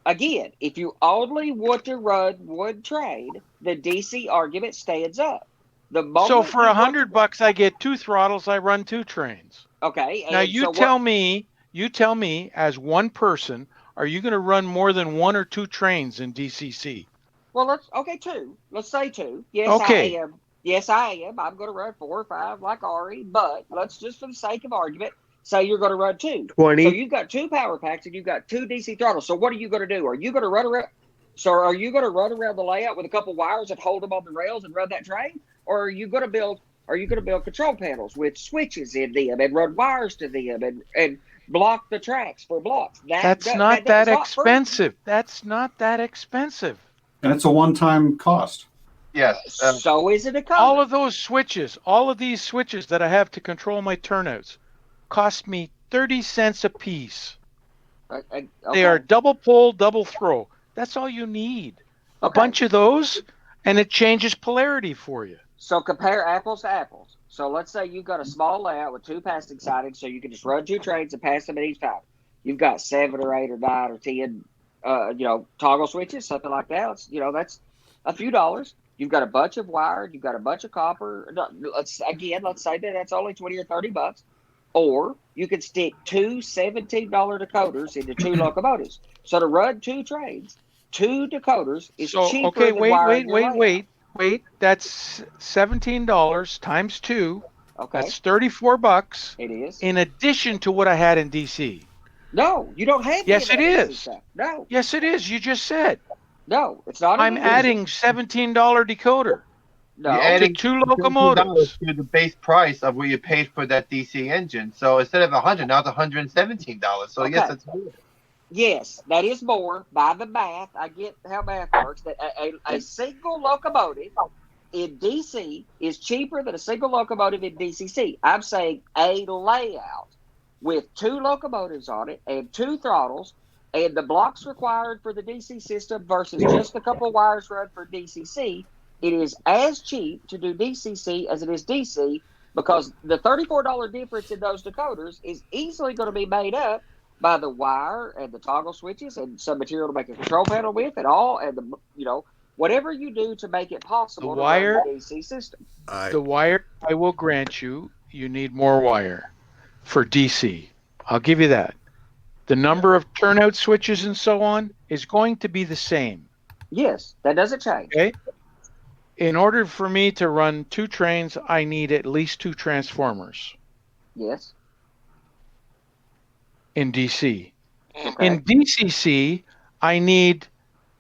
Speaker 6: Again, if you only want to run one train, the DC argument stands up. The moment
Speaker 1: So for
Speaker 6: you want-
Speaker 1: $100, I get two throttles. I run two trains.
Speaker 6: Okay.
Speaker 1: Now
Speaker 6: and
Speaker 1: you
Speaker 6: so
Speaker 1: tell me, as one person, are you going to run more than one or two trains in DCC?
Speaker 6: Well, two. Let's say two. Yes,
Speaker 1: Okay.
Speaker 6: I am. Yes, I am. I'm going to run 4 or 5 like Ari, but let's just for the sake of argument say you're going to run 2.
Speaker 7: 20.
Speaker 6: So you've got 2 power packs and you've got 2 DC throttles. So what are you going to do? Are you going to run around? So are you going to run around the layout with a couple wires that hold them on the rails and run that train, or are you going to build control panels with switches in them and run wires to them and block the tracks for blocks.
Speaker 1: That's not that
Speaker 6: it's not free.
Speaker 1: expensive. That's not that expensive.
Speaker 3: And it's a one-time cost.
Speaker 4: Yes.
Speaker 6: So is it a coder.
Speaker 1: All of those switches, all of these switches that I have to control my turnouts, cost me 30 cents a piece.
Speaker 6: Okay.
Speaker 1: They are double pull, double throw. That's all you need. A bunch of those, and it changes polarity for you.
Speaker 6: So compare apples to apples. So let's say you've got a small layout with 2 passing sidings, so you can just run 2 trains and pass them at each time. You've got 7 or 8 or 9 or 10, toggle switches, something like that. That's a few dollars. You've got a bunch of wire. You've got a bunch of copper. Let's say that's only $20 or $30. Or you could stick 2 $17 decoders into 2 locomotives. So to run 2 trains, 2 decoders is cheaper
Speaker 1: okay,
Speaker 6: than wiring your layout.
Speaker 1: wait. That's $17 times 2.
Speaker 6: Okay.
Speaker 1: That's $34.
Speaker 6: It is.
Speaker 1: In addition to what I had in DC.
Speaker 6: No, you don't have.
Speaker 1: Yes, it is.
Speaker 6: Stuff. No.
Speaker 1: Yes, it is. You just said.
Speaker 6: No, it's not.
Speaker 1: I'm adding $17 decoder.
Speaker 6: No,
Speaker 4: You're adding
Speaker 1: 2 locomotives
Speaker 4: to the base price of what you paid for that DC engine. So instead of $100, now it's $117. So yes, it's more.
Speaker 6: Yes, that is more by the math. I get how math works. That a single locomotive in DC is cheaper than a single locomotive in DCC. I'm saying a layout with 2 locomotives on it and 2 throttles and the blocks required for the DC system versus just a couple of wires run for DCC. It is as cheap to do DCC as it is DC because the $34 difference in those decoders is easily going to be made up by the wire and the toggle switches and some material to make a control panel with and all, and whatever you do to make it possible to run the DC system.
Speaker 1: The wire, I will grant you, you need more wire for DC. I'll give you that. The number of turnout switches and so on is going to be the same.
Speaker 6: Yes, that doesn't change.
Speaker 1: Okay. In order for me to run 2 trains, I need at least 2 transformers.
Speaker 6: Yes.
Speaker 1: In DC.
Speaker 6: Okay.
Speaker 1: In DCC, I need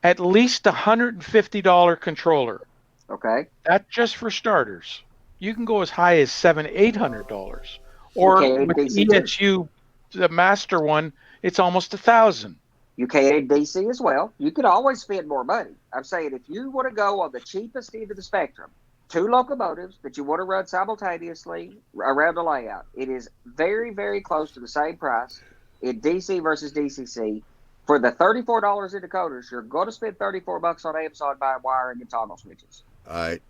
Speaker 1: at least $150 controller.
Speaker 6: Okay.
Speaker 1: That's just for starters. You can go as high as $700-800. Or with the ESU, the master one, it's almost $1,000.
Speaker 6: You can in DC as well. You could always spend more money. I'm saying if you want to go on the cheapest end of the spectrum, 2 locomotives that you want to run simultaneously around the layout, it is very, very close to the same price in DC versus DCC. For the $34 in decoders, you're going to spend $34 on Amazon buying wiring and toggle switches.
Speaker 2: All right.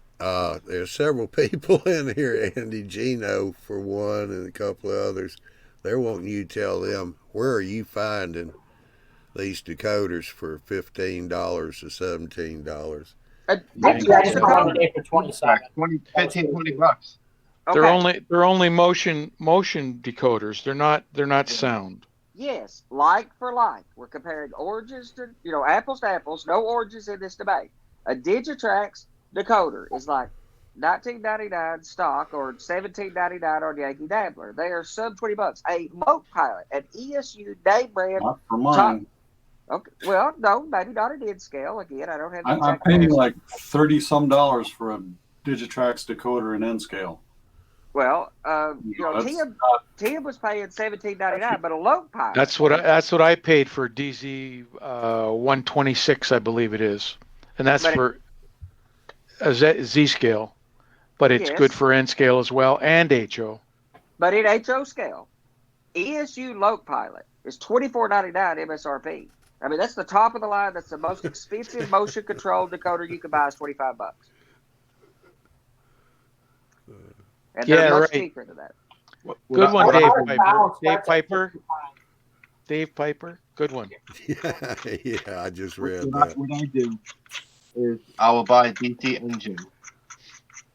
Speaker 2: There's several people in here, Andy, Gino for one, and a couple of others. They're wanting you to tell them, where are you finding these decoders for $15 to $17?
Speaker 5: I just bought one today for $27.
Speaker 4: $15-20.
Speaker 6: Okay.
Speaker 1: They're only motion decoders. They're not sound.
Speaker 6: Yes, like for like. We're comparing oranges to, apples to apples. No oranges in this debate. A Digitrax decoder is like $19.99 stock or $17.99 on Yankee Dabbler. They are sub $20. A Moat Pilot, an ESU name brand.
Speaker 3: Not for mine.
Speaker 6: Okay. Well, no, maybe not an N scale. Again, I don't have.
Speaker 3: I'm paying like $30-some for a Digitrax decoder in N scale.
Speaker 6: Well, Tim was paying $17.99, but a Low Pilot.
Speaker 1: That's what I paid for DZ 126, I believe it is, and that's for a Z scale, but it's good for N scale as well and HO.
Speaker 6: But in HO scale, ESU Low Pilot is $24.99 MSRP. I mean, that's the top of the line. That's the most expensive motion control decoder you can buy is $25. And they're much cheaper than that.
Speaker 1: Good one, Dave Piper. Dave Piper. Good one.
Speaker 2: Yeah, I just read that.
Speaker 4: What I do is I will buy a DC engine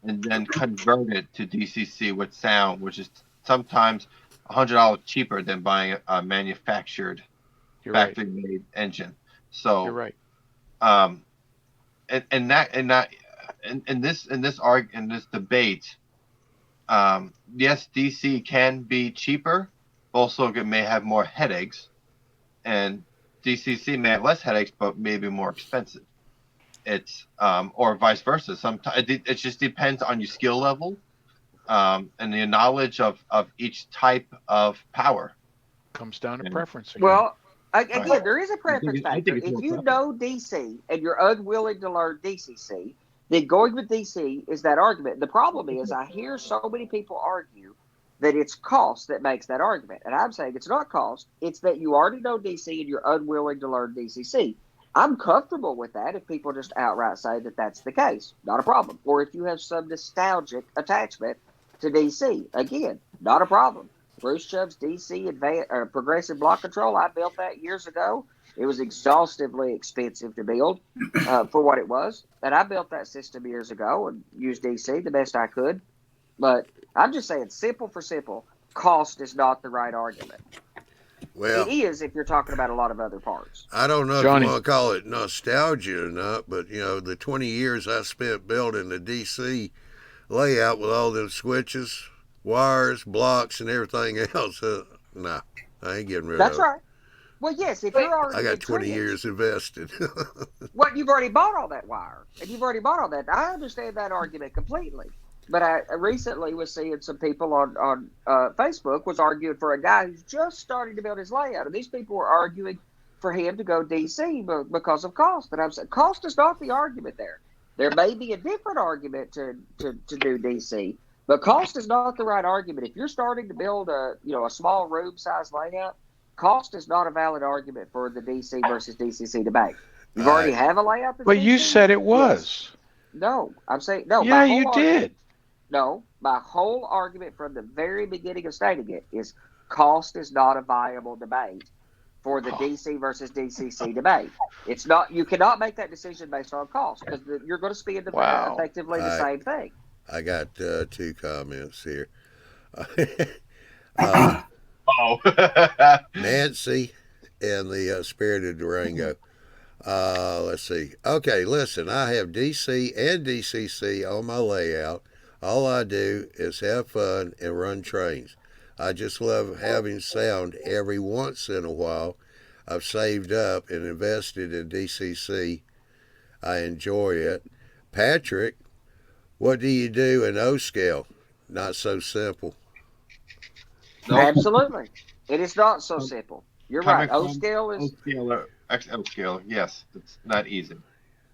Speaker 4: and then convert it to DCC with sound, which is sometimes $100 cheaper than buying a manufactured factory-made engine. So
Speaker 1: you're right.
Speaker 4: In this debate, yes, DC can be cheaper. Also, it may have more headaches, and DCC may have less headaches, but maybe more expensive. It's or vice versa. Sometimes it just depends on your skill level, and your knowledge of each type of power.
Speaker 1: Comes down to
Speaker 8: Yeah.
Speaker 1: preference again.
Speaker 6: Well, again,
Speaker 4: Right.
Speaker 6: there is a preference
Speaker 8: I think
Speaker 6: factor.
Speaker 8: it's
Speaker 6: If
Speaker 8: more
Speaker 6: you
Speaker 8: preference.
Speaker 6: know DC and you're unwilling to learn DCC, then going with DC is that argument. The problem is, I hear so many people argue that it's cost that makes that argument. And I'm saying it's not cost, it's that you already know DC and you're unwilling to learn DCC. I'm comfortable with that if people just outright say that that's the case. Not a problem. Or if you have some nostalgic attachment to DC, again, not a problem. Bruce Chubb's DC progressive block control, I built that years ago. It was exhaustively expensive to build for what it was. And I built that system years ago and used DC the best I could. But I'm just saying, simple for simple, cost is not the right argument.
Speaker 2: Well,
Speaker 6: It is if you're talking about a lot of other parts.
Speaker 2: I don't know
Speaker 1: Johnny.
Speaker 2: if you want to call it nostalgia or not, but the 20 years I spent building the DC layout with all them switches, wires, blocks, and everything else, nah, I ain't getting rid
Speaker 6: That's
Speaker 2: of it.
Speaker 6: right. Well, yes, if you're already
Speaker 2: I got 20
Speaker 6: entrenched,
Speaker 2: years invested.
Speaker 6: well, you've already bought all that wire, and you've already bought all that. I understand that argument completely. But I recently was seeing some people on Facebook was arguing for a guy who's just starting to build his layout, and these people were arguing for him to go DC because of cost. And I'm saying cost is not the argument there. There may be a different argument to do DC, but cost is not the right argument. If you're starting to build a small room size layout, cost is not a valid argument for the DC versus DCC debate. You already have a layout that's
Speaker 1: But you
Speaker 6: DC?
Speaker 1: said it was.
Speaker 6: Yes. No, I'm saying no.
Speaker 1: Yeah, you did.
Speaker 6: No, my whole argument from the very beginning of stating it is cost is not a viable debate for the DC versus DCC debate. It's not. You cannot make that decision based on cost because you're going to spend effectively the same thing.
Speaker 2: I got 2 comments here.
Speaker 4: Oh.
Speaker 2: Nancy and the Spirited Durango. Let's see. Okay, listen, I have DC and DCC on my layout. All I do is have fun and run trains. I just love having sound every once in a while. I've saved up and invested in DCC. I enjoy it. Patrick, what do you do in O scale? Not so simple.
Speaker 4: No.
Speaker 6: Absolutely, it is not so simple. You're right.
Speaker 4: Coming
Speaker 6: O
Speaker 4: from
Speaker 6: scale is
Speaker 4: XL scale. Yes, it's not easy.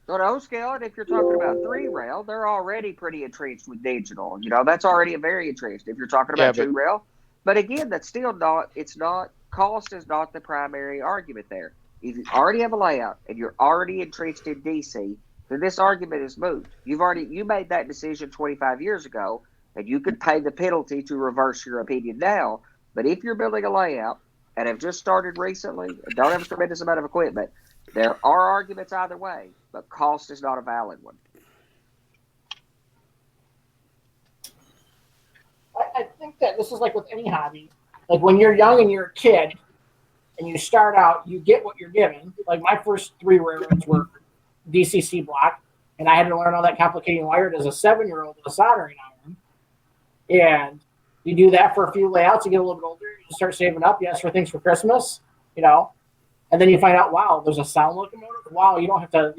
Speaker 6: on O scale, and if you're talking about 3-rail, they're already pretty entrenched with digital. That's already a very entrenched. If you're talking about 2-rail, but again, that's still not. It's not. Cost is not the primary argument there. If you already have a layout and you're already entrenched in DC, then this argument is moot. You made that decision 25 years ago, and you could pay the penalty to reverse your opinion now. But if you're building a layout and have just started recently and don't have a tremendous amount of equipment, there are arguments either way, but cost is not a valid one.
Speaker 5: I think that this is like with any hobby. Like when you're young and you're a kid and you start out, you get what you're given. Like my first 3 railroads were DCC block, and I had to learn all that complicated wired as a 7-year-old with a soldering iron. And you do that for a few layouts, you get a little bit older, you start saving up, you ask for things for Christmas, and then you find out, wow, there's a sound locomotive. Wow, you don't have to,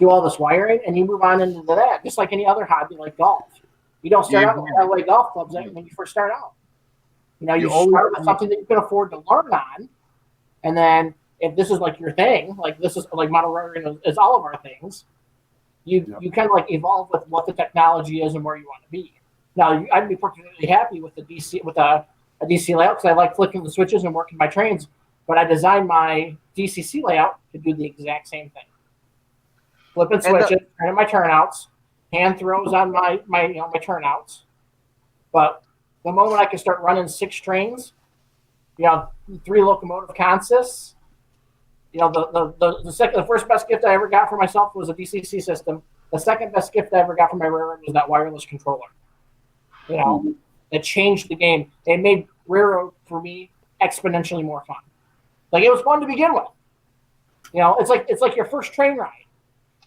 Speaker 5: do all this wiring, and you move on into that, just like any other hobby like golf. You don't start out with LA golf clubs when you first start out. You start with something that you can afford to learn on, and then if this is like your thing, like this is like model rendering is all of our things, you kind of like evolve with what the technology is and where you want to be. Now, I'd be particularly happy with a DC layout because I like flicking the switches and working my trains, but I designed my DCC layout to do the exact same thing. Flipping switches, turning my turnouts, hand throws on my turnouts. But the moment I can start running 6 trains, 3 locomotive consists, the first best gift I ever got for myself was a DCC system. The second best gift I ever got from my railroad was that wireless controller. It changed the game. It made railroad for me exponentially more fun. Like it was fun to begin with. It's like your first train ride.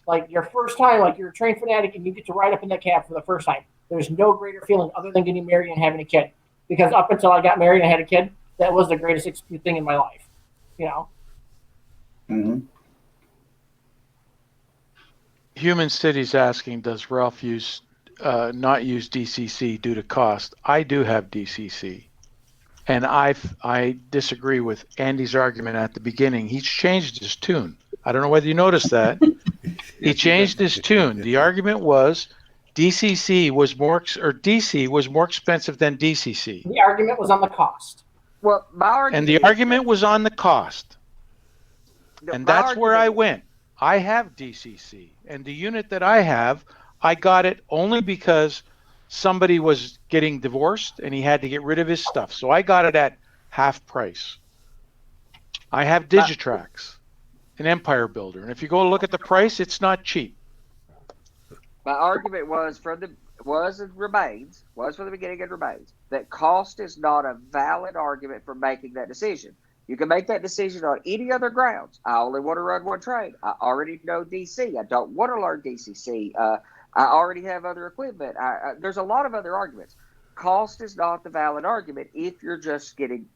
Speaker 5: Like your first time, like you're a train fanatic and you get to ride up in that cab for the first time. There's no greater feeling other than getting married and having a kid. Because up until I got married and had a kid, that was the greatest thing in my life.
Speaker 3: Mm-hmm.
Speaker 1: Human City's asking, does Ralph not use DCC due to cost? I do have DCC. And I disagree with Andy's argument at the beginning. He's changed his tune. I don't know whether you noticed that. He changed his tune. The argument was DC was more expensive than DCC.
Speaker 5: The argument was on the cost.
Speaker 6: Well, my argument
Speaker 1: And the
Speaker 6: is
Speaker 1: argument was on the cost.
Speaker 6: that-
Speaker 1: And
Speaker 6: my
Speaker 1: that's where I
Speaker 6: argument-
Speaker 1: went. I have DCC. And the unit that I have, I got it only because somebody was getting divorced and he had to get rid of his stuff. So I got it at half price. I have Digitrax, an Empire Builder. And if you go look at the price, it's not cheap.
Speaker 6: My argument was from the remains from the beginning and remains that cost is not a valid argument for making that decision. You can make that decision on any other grounds. I only want to run one train. I already know DC. I don't want to learn DCC. I already have other equipment. There's a lot of other arguments. Cost is not the valid argument if you're just getting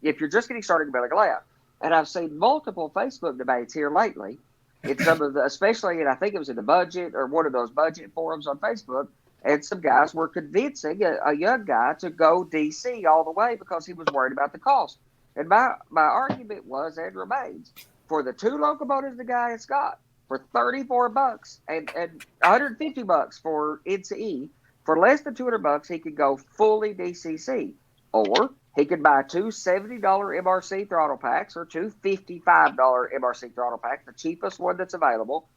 Speaker 6: started in building a layout. And I've seen multiple Facebook debates here lately. It's some of the, especially, and I think it was in the budget or one of those budget forums on Facebook. And some guys were convincing a young guy to go DC all the way because he was worried about the cost. And my argument was and remains for the 2 locomotives the guy has got for $34 and $150 for NCE, for less than $200, he could go fully DCC, or he could buy 2 $70 MRC throttle packs or 2 $55 MRC throttle packs, the cheapest one that's available,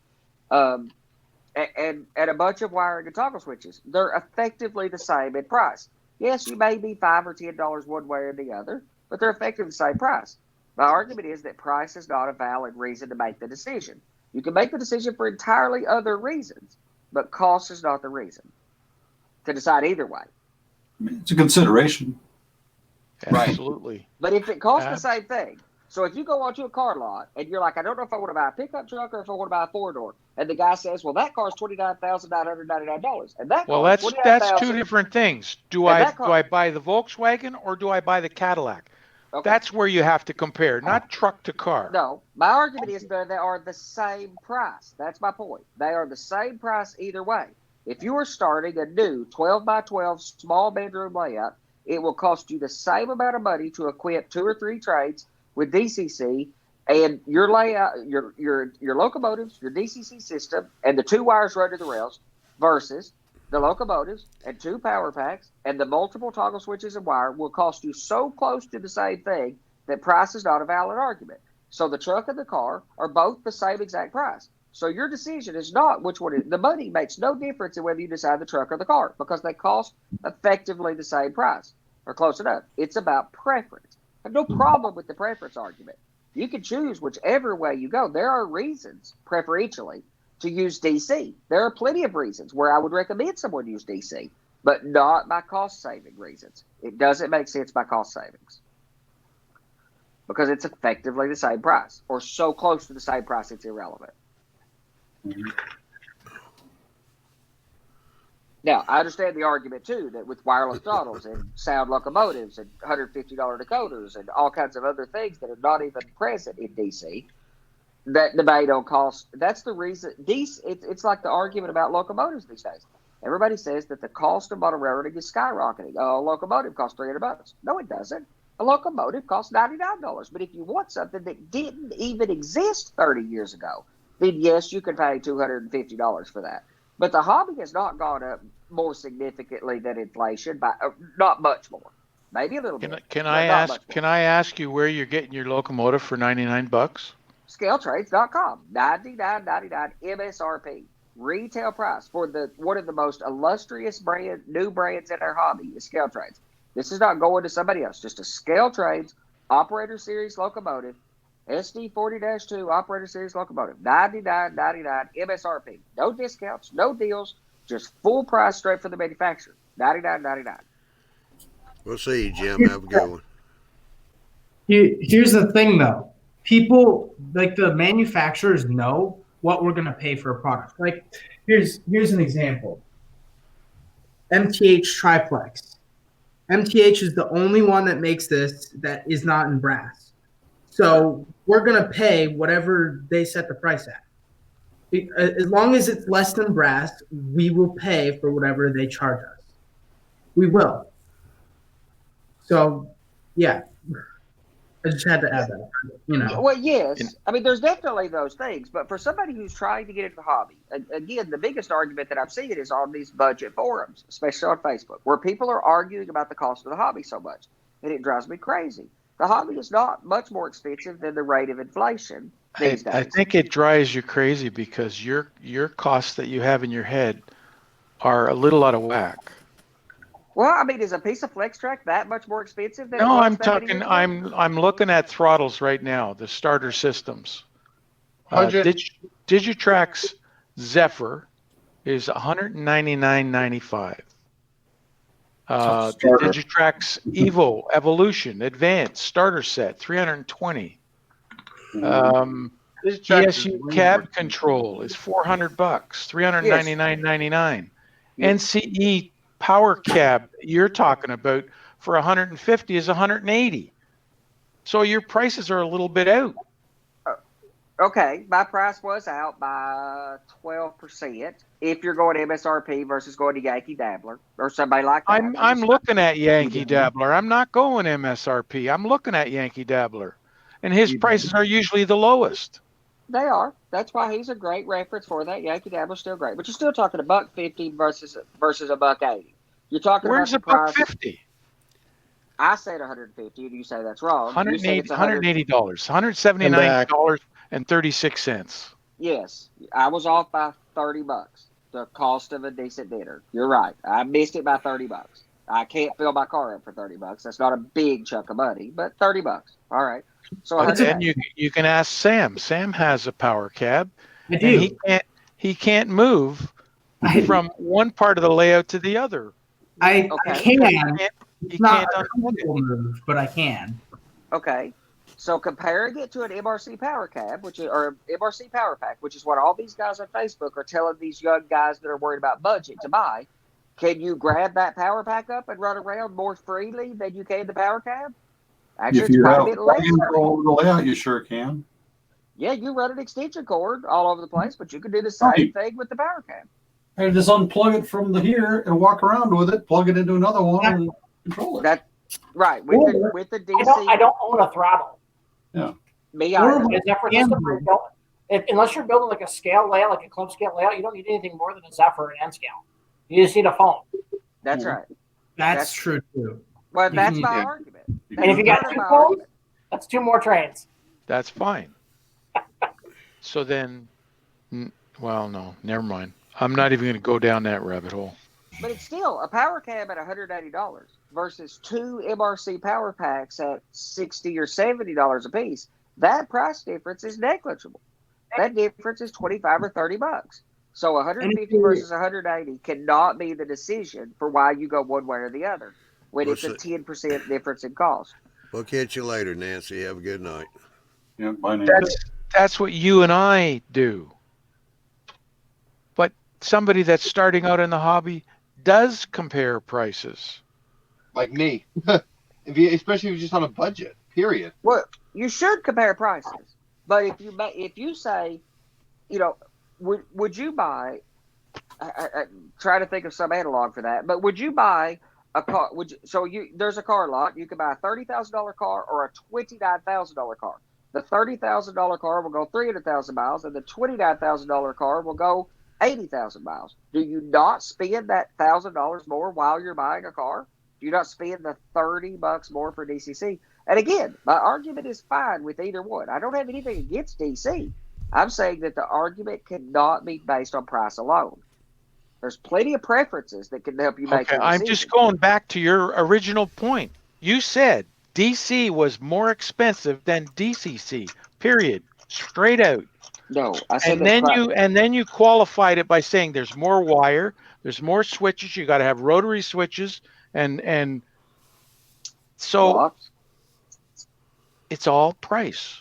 Speaker 6: and a bunch of wiring and toggle switches. They're effectively the same in price. Yes, you may be $5 or $10 one way or the other, but they're effectively the same price. My argument is that price is not a valid reason to make the decision. You can make the decision for entirely other reasons, but cost is not the reason to decide either way.
Speaker 3: I mean, it's a consideration.
Speaker 1: Absolutely.
Speaker 6: But if it costs the same thing, so if you go onto a car lot and you're like, I don't know if I want to buy a pickup truck or if I want to buy a 4-door, and the guy says, well, that car's $29,999, and that
Speaker 1: Well,
Speaker 6: car's
Speaker 1: that's 2 different things. Do I buy the Volkswagen or do I buy the Cadillac?
Speaker 6: Okay.
Speaker 1: That's where you have to compare, not truck to car.
Speaker 6: No, my argument is that they are the same price. That's my point. They are the same price either way. If you are starting a new 12 by 12 small bedroom layout, it will cost you the same amount of money to equip 2 or 3 trades with DCC, and your layout, your locomotives, your DCC system, and the 2 wires run to the rails, versus the locomotives and 2 power packs and the multiple toggle switches and wire will cost you so close to the same thing that price is not a valid argument. So the truck and the car are both the same exact price. So your decision is not which one is. The money makes no difference in whether you decide the truck or the car because they cost effectively the same price or close enough. It's about preference. I have no problem with the preference argument. You can choose whichever way you go. There are reasons, preferentially, to use DC. There are plenty of reasons where I would recommend someone use DC, but not by cost-saving reasons. It doesn't make sense by cost savings because it's effectively the same price or so close to the same price it's irrelevant. Mm-hmm. Now, I understand the argument, too, that with wireless throttles and sound locomotives and $150 decoders and all kinds of other things that are not even present in DC, that debate on cost, that's the reason. It's like the argument about locomotives these days. Everybody says that the cost of model railroading is skyrocketing. A locomotive costs $300. No, it doesn't. A locomotive costs $99. But if you want something that didn't even exist 30 years ago, then yes, you can pay $250 for that. But the hobby has not gone up more significantly than inflation, by not much more, maybe a little bit.
Speaker 1: Can I ask you where you're getting your locomotive for $99?
Speaker 6: Scaletrades.com, $99.99 MSRP, retail price for one of the most illustrious new brands in our hobby is Scale Trades. This is not going to somebody else, just a Scale Trades Operator Series locomotive. SD40-2 Operator Series locomotive, $99.99 MSRP. No discounts, no deals, just full price straight from the manufacturer, $99.99.
Speaker 2: We'll see you, Jim. Have a good one.
Speaker 9: Here's the thing, though. People, like the manufacturers, know what we're going to pay for a product. Like, here's an example. MTH Triplex. MTH is the only one that makes this that is not in brass. So we're going to pay whatever they set the price at. As long as it's less than brass, we will pay for whatever they charge us. We will. So, yeah, I just had to add that. You know.
Speaker 6: Well, yes. I mean, there's definitely those things, but for somebody who's trying to get into the hobby, again, the biggest argument that I've seen is on these budget forums, especially on Facebook, where people are arguing about the cost of the hobby so much, and it drives me crazy. The hobby is not much more expensive than the rate of inflation these days.
Speaker 1: I think it drives you crazy because your costs that you have in your head are a little out of whack.
Speaker 6: Well, I mean, is a piece of Flex Track that much more expensive than it
Speaker 1: No,
Speaker 6: was
Speaker 1: I'm
Speaker 6: that many
Speaker 1: talking.
Speaker 6: years ago?
Speaker 1: I'm looking at Throttles right now. The starter systems.
Speaker 4: 100.
Speaker 1: Digitrax Zephyr is $199.95. The
Speaker 3: Starter.
Speaker 1: Digitrax Evo Evolution Advanced Starter Set $320.
Speaker 4: This track is
Speaker 1: ESU
Speaker 4: way
Speaker 1: Cab
Speaker 4: more-
Speaker 1: Control is $400, $399.99.
Speaker 6: Yes.
Speaker 1: NCE Power Cab you're talking about for $150 is $180. So your prices are a little bit out.
Speaker 6: Okay, my price was out by 12% if you're going MSRP versus going to Yankee Dabbler or somebody like that.
Speaker 1: I'm looking at Yankee Dabbler. I'm not going MSRP. I'm looking at Yankee Dabbler, and his prices are usually the lowest.
Speaker 6: They are. That's why he's a great reference for that. Yankee Dabbler's still great, but you're still talking $150 versus $180. You're talking
Speaker 1: Where's
Speaker 6: about
Speaker 1: a
Speaker 6: the price.
Speaker 1: $150?
Speaker 6: I said 150, and you say that's wrong. You said it's
Speaker 1: $180, $179.36.
Speaker 6: Yes, I was off by $30. The cost of a decent dinner. You're right. I missed it by $30. I can't fill my car up for $30. That's not a big chunk of money, but $30. All right. So
Speaker 1: But then
Speaker 6: 180.
Speaker 1: you can ask Sam. Sam has a power cab,
Speaker 9: I
Speaker 1: and
Speaker 9: do.
Speaker 1: he can't move from one part of the layout to the other.
Speaker 9: I
Speaker 6: Okay.
Speaker 9: can.
Speaker 1: He
Speaker 9: It's not
Speaker 1: can't
Speaker 9: a
Speaker 1: unhook it.
Speaker 9: comfortable move, but I can.
Speaker 6: Okay. So comparing it to an MRC Power Cab, or MRC Power Pack, which is what all these guys on Facebook are telling these young guys that are worried about budget to buy, can you grab that Power Pack up and run around more freely than you can the Power Cab? Actually,
Speaker 3: If
Speaker 6: it's
Speaker 3: you
Speaker 6: quite a
Speaker 3: have
Speaker 6: bit less.
Speaker 3: control over the layout, you sure can.
Speaker 6: Yeah, you run an extension cord all over the place, but you can do the same
Speaker 3: Right.
Speaker 6: thing with the Power Cab.
Speaker 3: And just unplug it from the here and walk around with it, plug it into another one, and control it.
Speaker 6: That right with the DC.
Speaker 5: I don't own a throttle.
Speaker 6: Me
Speaker 9: Or
Speaker 6: either.
Speaker 9: what-
Speaker 5: Zephyr system, I don't. Unless you're building like a scale layout, like a club scale layout, you don't need anything more than a Zephyr and N scale. You just need a phone.
Speaker 6: That's right.
Speaker 9: That's true too.
Speaker 6: Well,
Speaker 9: You
Speaker 6: that's
Speaker 9: can-
Speaker 6: my
Speaker 3: Yeah.
Speaker 6: argument.
Speaker 5: And if you got two phones, that's two more trains.
Speaker 1: That's fine. So then, well, no, never mind. I'm not even going to go down that rabbit hole.
Speaker 6: But it's still a Power Cab at $180 versus two MRC Power Packs at $60 or $70 a piece. That price difference is negligible. That difference is $25 or $30. So 150 versus 180 cannot be the decision for why you go one way or the other when it's a 10% difference in cost.
Speaker 2: We'll catch you later, Nancy. Have a good night.
Speaker 3: Yeah, by now.
Speaker 1: That's what you and I do. But somebody that's starting out in the hobby does compare prices.
Speaker 4: Like me. Especially if you're just on a budget, period.
Speaker 6: Well, you should compare prices. But if you say, would you buy? I try to think of some analog for that. But would you buy a car? There's a car lot. You could buy a $30,000 car or a $29,000 car. The $30,000 car will go 300,000 miles, and the $29,000 car will go 80,000 miles. Do you not spend that $1,000 more while you're buying a car? Do you not spend the $30 more for DCC? And again, my argument is fine with either one. I don't have anything against DC. I'm saying that the argument cannot be based on price alone. There's plenty of preferences that can help you make
Speaker 1: Okay,
Speaker 6: your
Speaker 1: I'm
Speaker 6: decision.
Speaker 1: just going back to your original point. You said DC was more expensive than DCC. Period. Straight out.
Speaker 6: No, I said
Speaker 1: And then you qualified it by saying there's more wire, there's more switches. You got to have rotary switches, and so it's all price.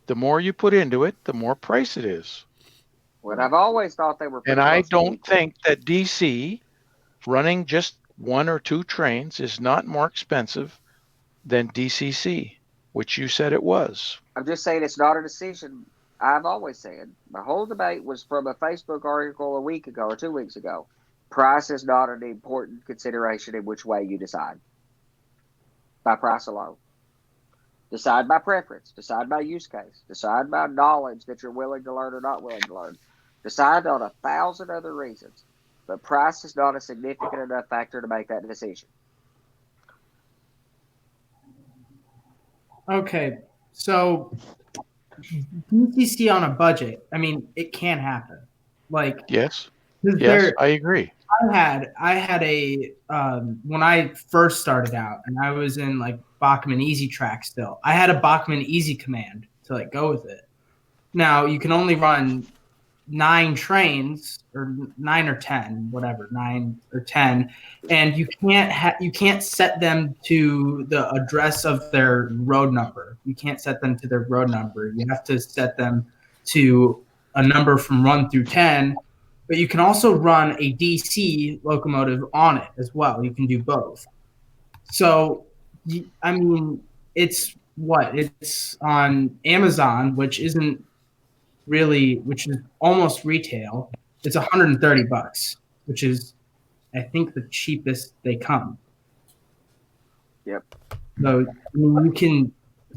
Speaker 1: The more you put into it, the more price it is.
Speaker 6: Well, I've always thought they were.
Speaker 1: And I don't think that DC running just one or two trains is not more expensive than DCC, which you said it was.
Speaker 6: I'm just saying it's not a decision. I've always said the whole debate was from a Facebook article a week ago or 2 weeks ago. Price is not an important consideration in which way you decide. by price alone. Decide by preference. Decide by use case. Decide by knowledge that you're willing to learn or not willing to learn. Decide on 1,000 other reasons. But price is not a significant enough factor to make that decision.
Speaker 9: Okay, so DCC on a budget. I mean, it can happen. Like,
Speaker 1: Yes.
Speaker 9: 'cause
Speaker 1: Yes, I agree.
Speaker 9: I had a when I first started out, and I was in like Bachman Easy Track still. I had a Bachman Easy command to like go with it. Now you can only run 9 trains or 9 or 10, whatever, 9 or 10, and you can't set them to the address of their road number. You can't set them to their road number. You have to set them to a number from 1 through 10. But you can also run a DC locomotive on it as well. You can do both. So, I mean, it's on Amazon, which is almost retail. It's $130, which is, I think, the cheapest they come.
Speaker 6: Yep.
Speaker 9: So I mean,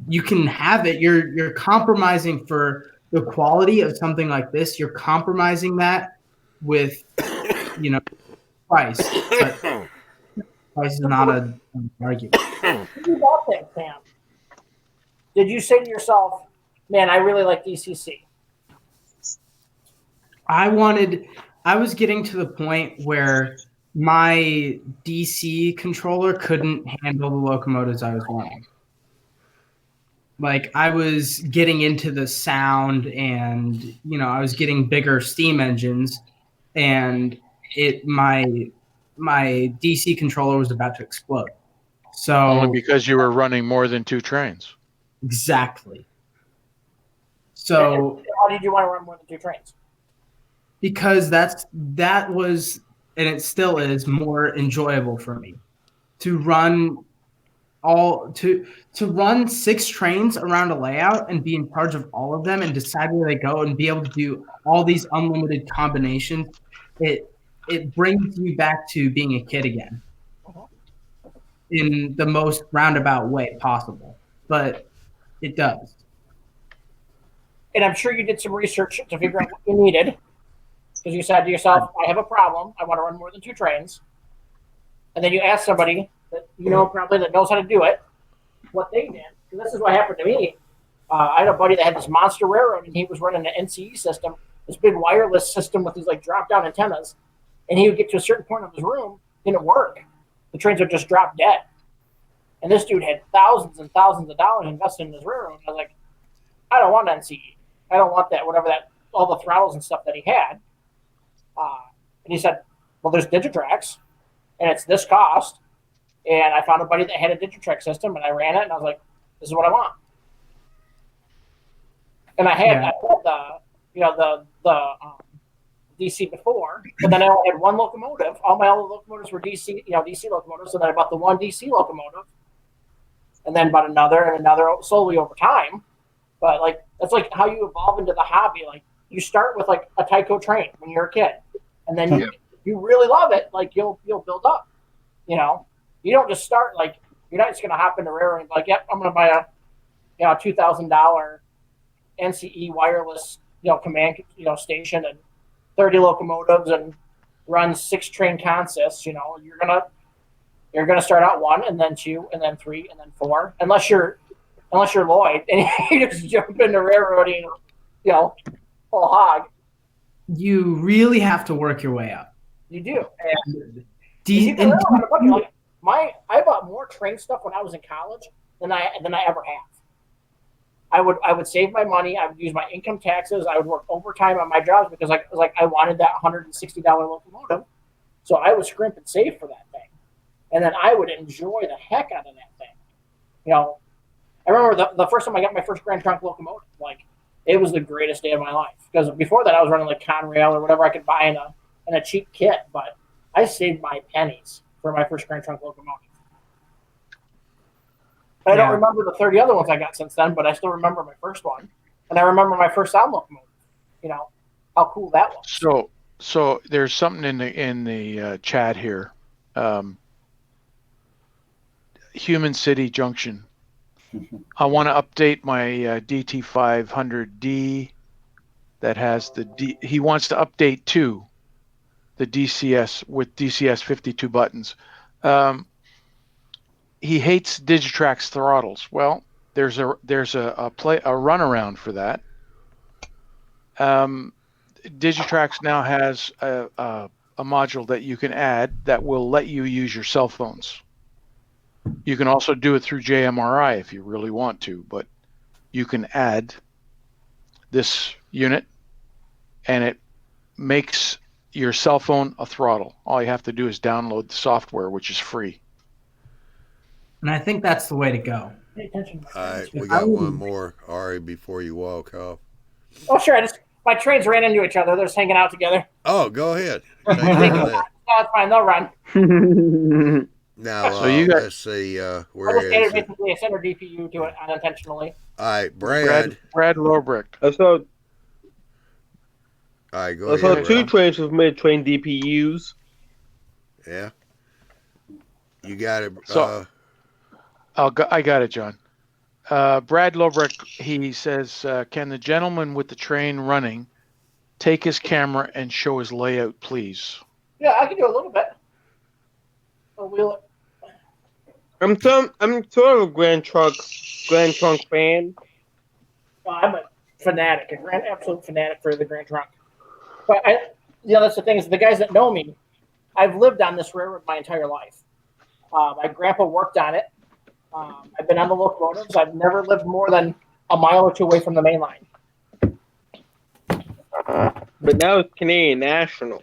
Speaker 9: you can have it. You're compromising for the quality of something like this. You're compromising that with, price. But price is not an argument.
Speaker 5: What do you about that, Sam? Did you say to yourself, "Man, I really like DCC"?
Speaker 9: I was getting to the point where my DC controller couldn't handle the locomotives I was running. Like, I was getting into the sound, and I was getting bigger steam engines, and my DC controller was about to explode. So
Speaker 1: Only because you were running more than 2 trains.
Speaker 9: exactly. So
Speaker 5: How did you want to run more than 2 trains?
Speaker 9: because that was, and it still is, more enjoyable for me to run to run 6 trains around a layout and be in charge of all of them and decide where they go and be able to do all these unlimited combinations. It brings you back to being a kid again in the most roundabout way possible, but it does.
Speaker 5: And I'm sure you did some research to figure out what you needed, because you said to yourself, "I have a problem. I want to run more than 2 trains." And then you asked somebody that probably that knows how to do it what they did. And this is what happened to me. I had a buddy that had this monster railroad, and he was running an NCE system, this big wireless system with these like drop down antennas. And he would get to a certain point of his room, didn't work. The trains would just drop dead. And this dude had thousands and thousands of dollars invested in his railroad. And I was like, I don't want NCE. I don't want that, whatever that, all the throttles and stuff that he had. And he said, well, there's Digitrax, and it's this cost. And I found a buddy that had a Digitrax system, and I ran it, and I was like, this is what I want. And I had the DC before, but then I only had one locomotive. All my other locomotives were DC locomotives. So then I bought the one DC locomotive, and then bought another and another slowly over time. But like that's like how you evolve into the hobby. Like you start with like a Tyco train when you're a kid, and then you really love it. Like you'll build up. You don't just start like you're not just gonna hop into railroad and be like, yep, I'm gonna buy a $2,000 NCE wireless command station and 30 locomotives and run 6 train consists. You're gonna start out 1 and then 2 and then 3 and then 4, unless you're Lloyd and you just jump into railroading, whole hog.
Speaker 9: You really have to work your way up.
Speaker 5: You do.
Speaker 9: And
Speaker 5: I bought more train stuff when I was in college than I ever have. I would save my money. I would use my income taxes. I would work overtime on my jobs because I wanted that $160 locomotive. So I would scrimp and save for that thing. And then I would enjoy the heck out of that thing. I remember the first time I got my first Grand Trunk locomotive, like it was the greatest day of my life. Because before that I was running like Conrail or whatever I could buy in a cheap kit, but I saved my pennies for my first Grand Trunk locomotive. I don't remember the 30 other ones I got since then, but I still remember my first one. And I remember my first sound locomotive. How cool that was.
Speaker 1: So there's something in the chat here. Human City Junction. I want to update my DT500D that has the D. He wants to update to the DCS with DCS 52 buttons. He hates Digitrax throttles. Well, there's a runaround for that. Digitrax now has a module that you can add that will let you use your cell phones. You can also do it through JMRI if you really want to, but you can add this unit and it makes your cell phone a throttle. All you have to do is download the software, which is free.
Speaker 9: And I think that's the way to go.
Speaker 5: Pay attention.
Speaker 2: All right, we got one more, Ari, before you walk off.
Speaker 5: Oh, sure. My trains ran into each other. They're just hanging out together.
Speaker 2: Oh, go ahead. Take care of that.
Speaker 5: That's fine. They'll run.
Speaker 2: Now,
Speaker 1: So you got-
Speaker 2: let's see,
Speaker 5: I
Speaker 2: where
Speaker 5: just
Speaker 2: is
Speaker 5: added
Speaker 2: it?
Speaker 5: basically a center DPU to it unintentionally.
Speaker 2: All right, Brad.
Speaker 1: Brad Lobrecht.
Speaker 7: I saw
Speaker 2: All right, go
Speaker 7: I saw
Speaker 2: ahead.
Speaker 7: two
Speaker 2: Brad.
Speaker 7: trains with mid-train DPUs.
Speaker 2: Yeah. You got it.
Speaker 1: So- I got it, John. Brad Lobrecht, he says, can the gentleman with the train running take his camera and show his layout, please?
Speaker 5: Yeah, I can do a little bit. I'll wheel it.
Speaker 7: I'm sort of a Grand Trunk fan.
Speaker 5: I'm a fanatic, absolute fanatic for the Grand Trunk. But that's the thing is, the guys that know me, I've lived on this railroad my entire life. My grandpa worked on it. I've been on the locomotives. I've never lived more than a mile or two away from the main line.
Speaker 7: But now it's Canadian National.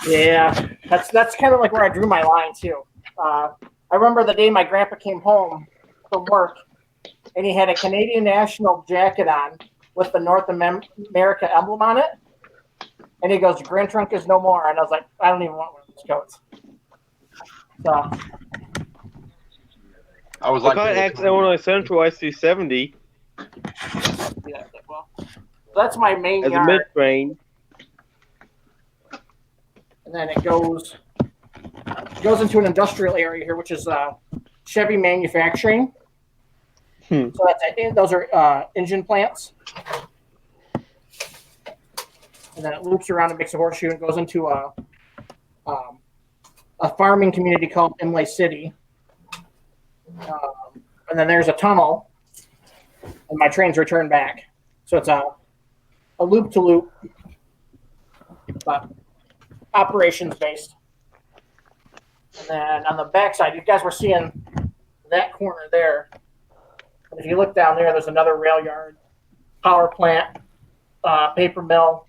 Speaker 5: Yeah, that's kind of like where I drew my line too. I remember the day my grandpa came home from work, and he had a Canadian National jacket on with the North America emblem on it. And he goes, "Grand Trunk is no more." And I was like, "I don't even want one of those coats." So
Speaker 4: I was
Speaker 7: I
Speaker 4: like,
Speaker 7: got Illinois Central IC70
Speaker 5: yeah, well, that's my main
Speaker 7: as a
Speaker 5: yard.
Speaker 7: mid-train.
Speaker 5: And then it goes into an industrial area here, which is Chevy manufacturing. So those are engine plants. And then it loops around and makes a horseshoe and goes into a farming community called Imlay City. And then there's a tunnel, and my trains return back. So it's a loop to loop, but operations based. And then on the backside, you guys were seeing that corner there. And if you look down there, there's another rail yard, power plant, paper mill,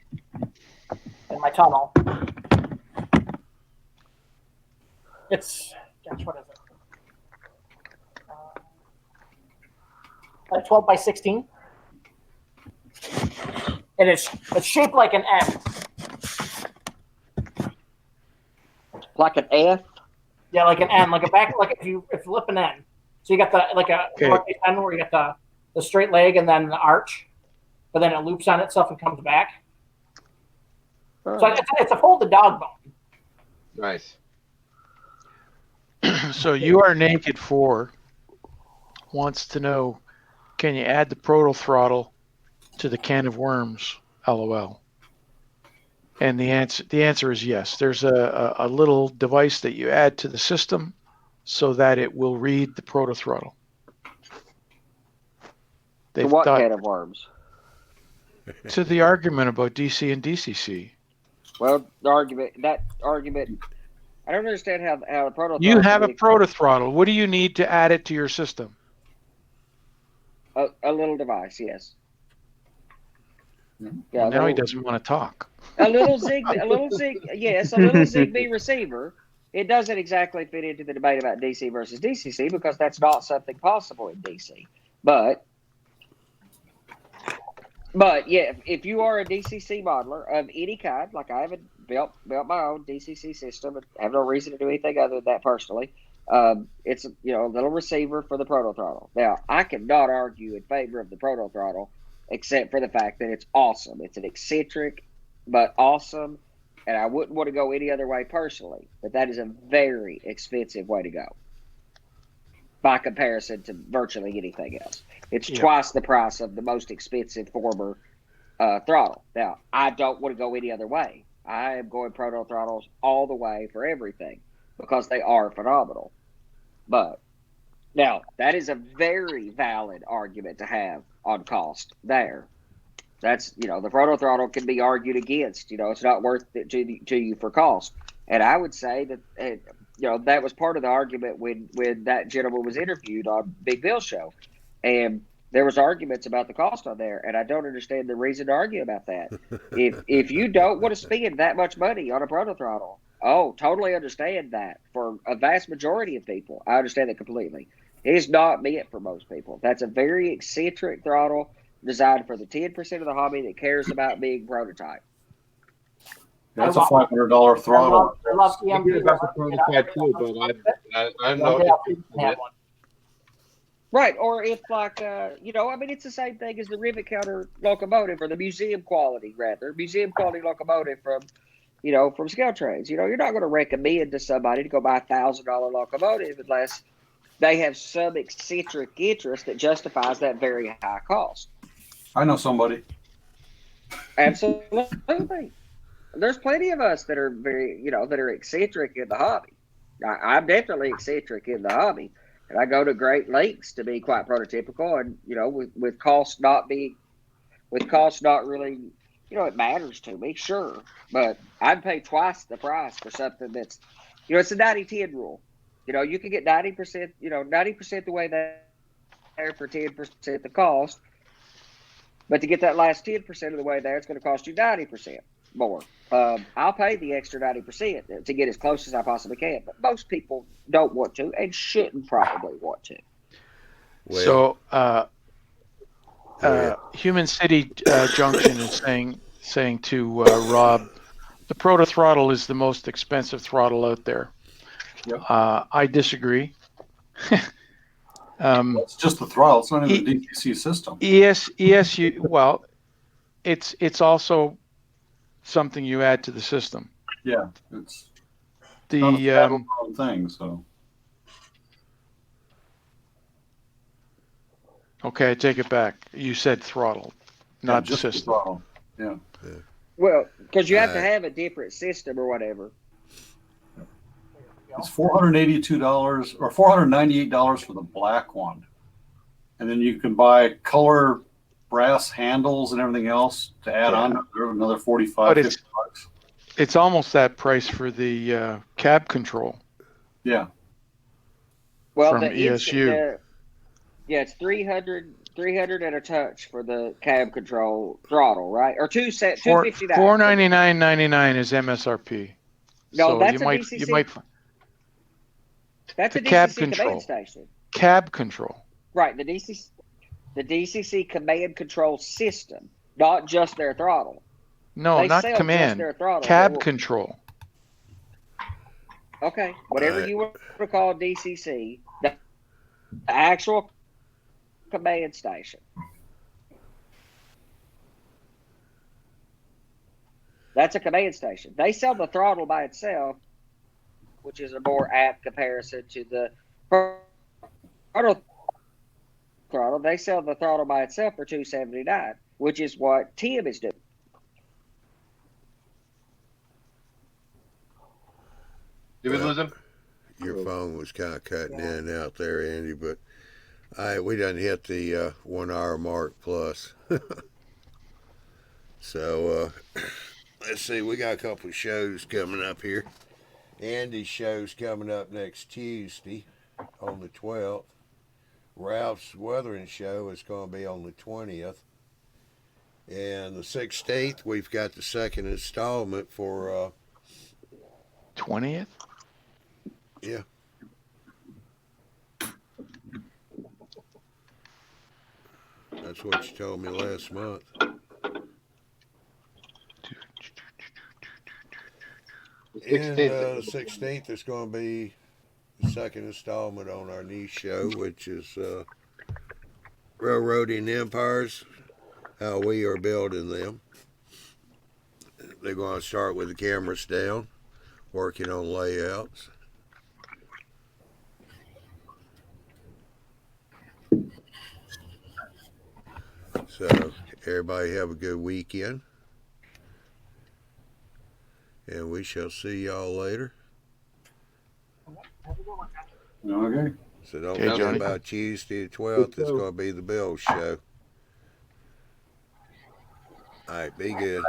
Speaker 5: and my tunnel. It's, gosh, what is it? Like 12 by 16. And it's shaped like an M.
Speaker 6: Like an F?
Speaker 5: Yeah, like an M, like if you flip an N. So you got the northeast end where you got the straight leg and then the arch, but then it loops on itself and comes back. So it's a folded dog bone.
Speaker 4: nice.
Speaker 1: So You Are Naked 4 wants to know, can you add the proto throttle to the can of worms? LOL. And the answer is yes. There's a little device that you add to the system so that it will read the proto throttle.
Speaker 6: To what can of worms?
Speaker 1: To the argument about DC and DCC.
Speaker 6: Well, that argument, I don't understand how the proto.
Speaker 1: You have a proto throttle. What do you need to add it to your system?
Speaker 6: A little device, yes.
Speaker 1: Yeah, now he doesn't want to talk.
Speaker 6: A little Zigbee receiver. It doesn't exactly fit into the debate about DC versus DCC because that's not something possible in DC. But yeah, if you are a DCC modeler of any kind, like I haven't built my own DCC system, and have no reason to do anything other than that personally. It's a little receiver for the proto throttle. Now I cannot argue in favor of the proto throttle, except for the fact that it's awesome. It's an eccentric, but awesome, and I wouldn't want to go any other way personally. But that is a very expensive way to go. by comparison to virtually anything else. It's
Speaker 1: Yeah.
Speaker 6: twice the price of the most expensive former throttle. Now, I don't want to go any other way. I am going proto throttles all the way for everything because they are phenomenal. But now, that is a very valid argument to have on cost there. That's, the proto throttle can be argued against. It's not worth it to you for cost. And I would say that, that was part of the argument when that gentleman was interviewed on Big Bill's show. And there was arguments about the cost on there, and I don't understand the reason to argue about that. If you don't want to spend that much money on a proto throttle, totally understand that. For a vast majority of people, I understand that completely. It is not meant for most people. That's a very eccentric throttle designed for the 10% of the hobby that cares about being prototype.
Speaker 3: That's a $500 throttle.
Speaker 5: I love
Speaker 7: I hear
Speaker 5: EMV.
Speaker 7: about the prototype too, but I'm
Speaker 5: One
Speaker 7: not
Speaker 5: day I'll
Speaker 7: interested in
Speaker 5: have
Speaker 7: it.
Speaker 5: one.
Speaker 6: Right, or if it's the same thing as the rivet counter locomotive or the museum quality locomotive from Scout Trains. You're not going to recommend to somebody to go buy a $1,000 locomotive unless they have some eccentric interest that justifies that very high cost.
Speaker 3: I know somebody.
Speaker 6: Absolutely. There's plenty of us that are that are eccentric in the hobby. I'm definitely eccentric in the hobby, and I go to great lengths to be quite prototypical. And with cost not really, it matters to me, sure, but I'd pay twice the price for something that's, it's a 90-10 rule. You can get 90%, 90% the way there for 10% the cost, but to get that last 10% of the way there, it's going to cost you 90% more. I'll pay the extra 90% to get as close as I possibly can, but most people don't want to and shouldn't probably want to.
Speaker 2: Well,
Speaker 1: So, Human City Junction is saying to Rob, the Proto Throttle is the most expensive throttle out there.
Speaker 3: Yep.
Speaker 1: I disagree.
Speaker 3: It's just the throttle. It's not even the DCC system.
Speaker 1: ESU. Well, it's also something you add to the system.
Speaker 3: Yeah, it's
Speaker 1: The
Speaker 3: not a standalone thing. So
Speaker 1: okay, I take it back. You said throttle, not
Speaker 3: just the
Speaker 1: system.
Speaker 3: throttle. Yeah.
Speaker 6: Well, because you have to have a different system or whatever.
Speaker 3: It's $482 or $498 for the black one, and then you can buy color brass handles and everything else to add on another $45,
Speaker 1: But
Speaker 3: $50.
Speaker 1: It's almost that price for the cab control.
Speaker 3: Yeah.
Speaker 6: Well,
Speaker 1: from ESU.
Speaker 6: It's 300 and a touch for the cab control throttle, right? Or $259.
Speaker 1: $499.99 is MSRP.
Speaker 6: No,
Speaker 1: So
Speaker 6: that's
Speaker 1: you
Speaker 6: a
Speaker 1: might
Speaker 6: DCC.
Speaker 1: you might
Speaker 6: That's
Speaker 1: the
Speaker 6: a
Speaker 1: cab
Speaker 6: DCC
Speaker 1: control.
Speaker 6: command station.
Speaker 1: Cab control.
Speaker 6: Right, the DCC command control system, not just their throttle.
Speaker 1: No,
Speaker 6: They
Speaker 1: not
Speaker 6: sell just
Speaker 1: command.
Speaker 6: their throttle.
Speaker 1: Cab control.
Speaker 6: Okay, whatever you want to call DCC, the actual command station. That's a command station. They sell the throttle by itself, which is a more apt comparison to the proto throttle. They sell the throttle by itself for $279, which is what Tim is doing.
Speaker 4: Did we lose him?
Speaker 2: Your phone was kind of cutting in and out there, Andy, but we done hit the 1 hour mark plus. So let's see, we got a couple of shows coming up here. Andy's show's coming up next Tuesday on the 12th. Ralph's Weathering show is going to be on the 20th. And the 16th, we've got the second installment for
Speaker 1: 20th?
Speaker 2: Yeah. That's what you told me last month. And the 16th is going to be the second installment on our niche show, which is Railroading Empires, how we are building them. They're going to start with the cameras down, working on layouts. So everybody have a good weekend. And we shall see y'all later.
Speaker 5: Have a good one, guys.
Speaker 3: Okay.
Speaker 2: So don't
Speaker 1: Okay,
Speaker 2: forget
Speaker 1: Johnny.
Speaker 2: about Tuesday the 12th. It's going to be the Bill show. All right, be good.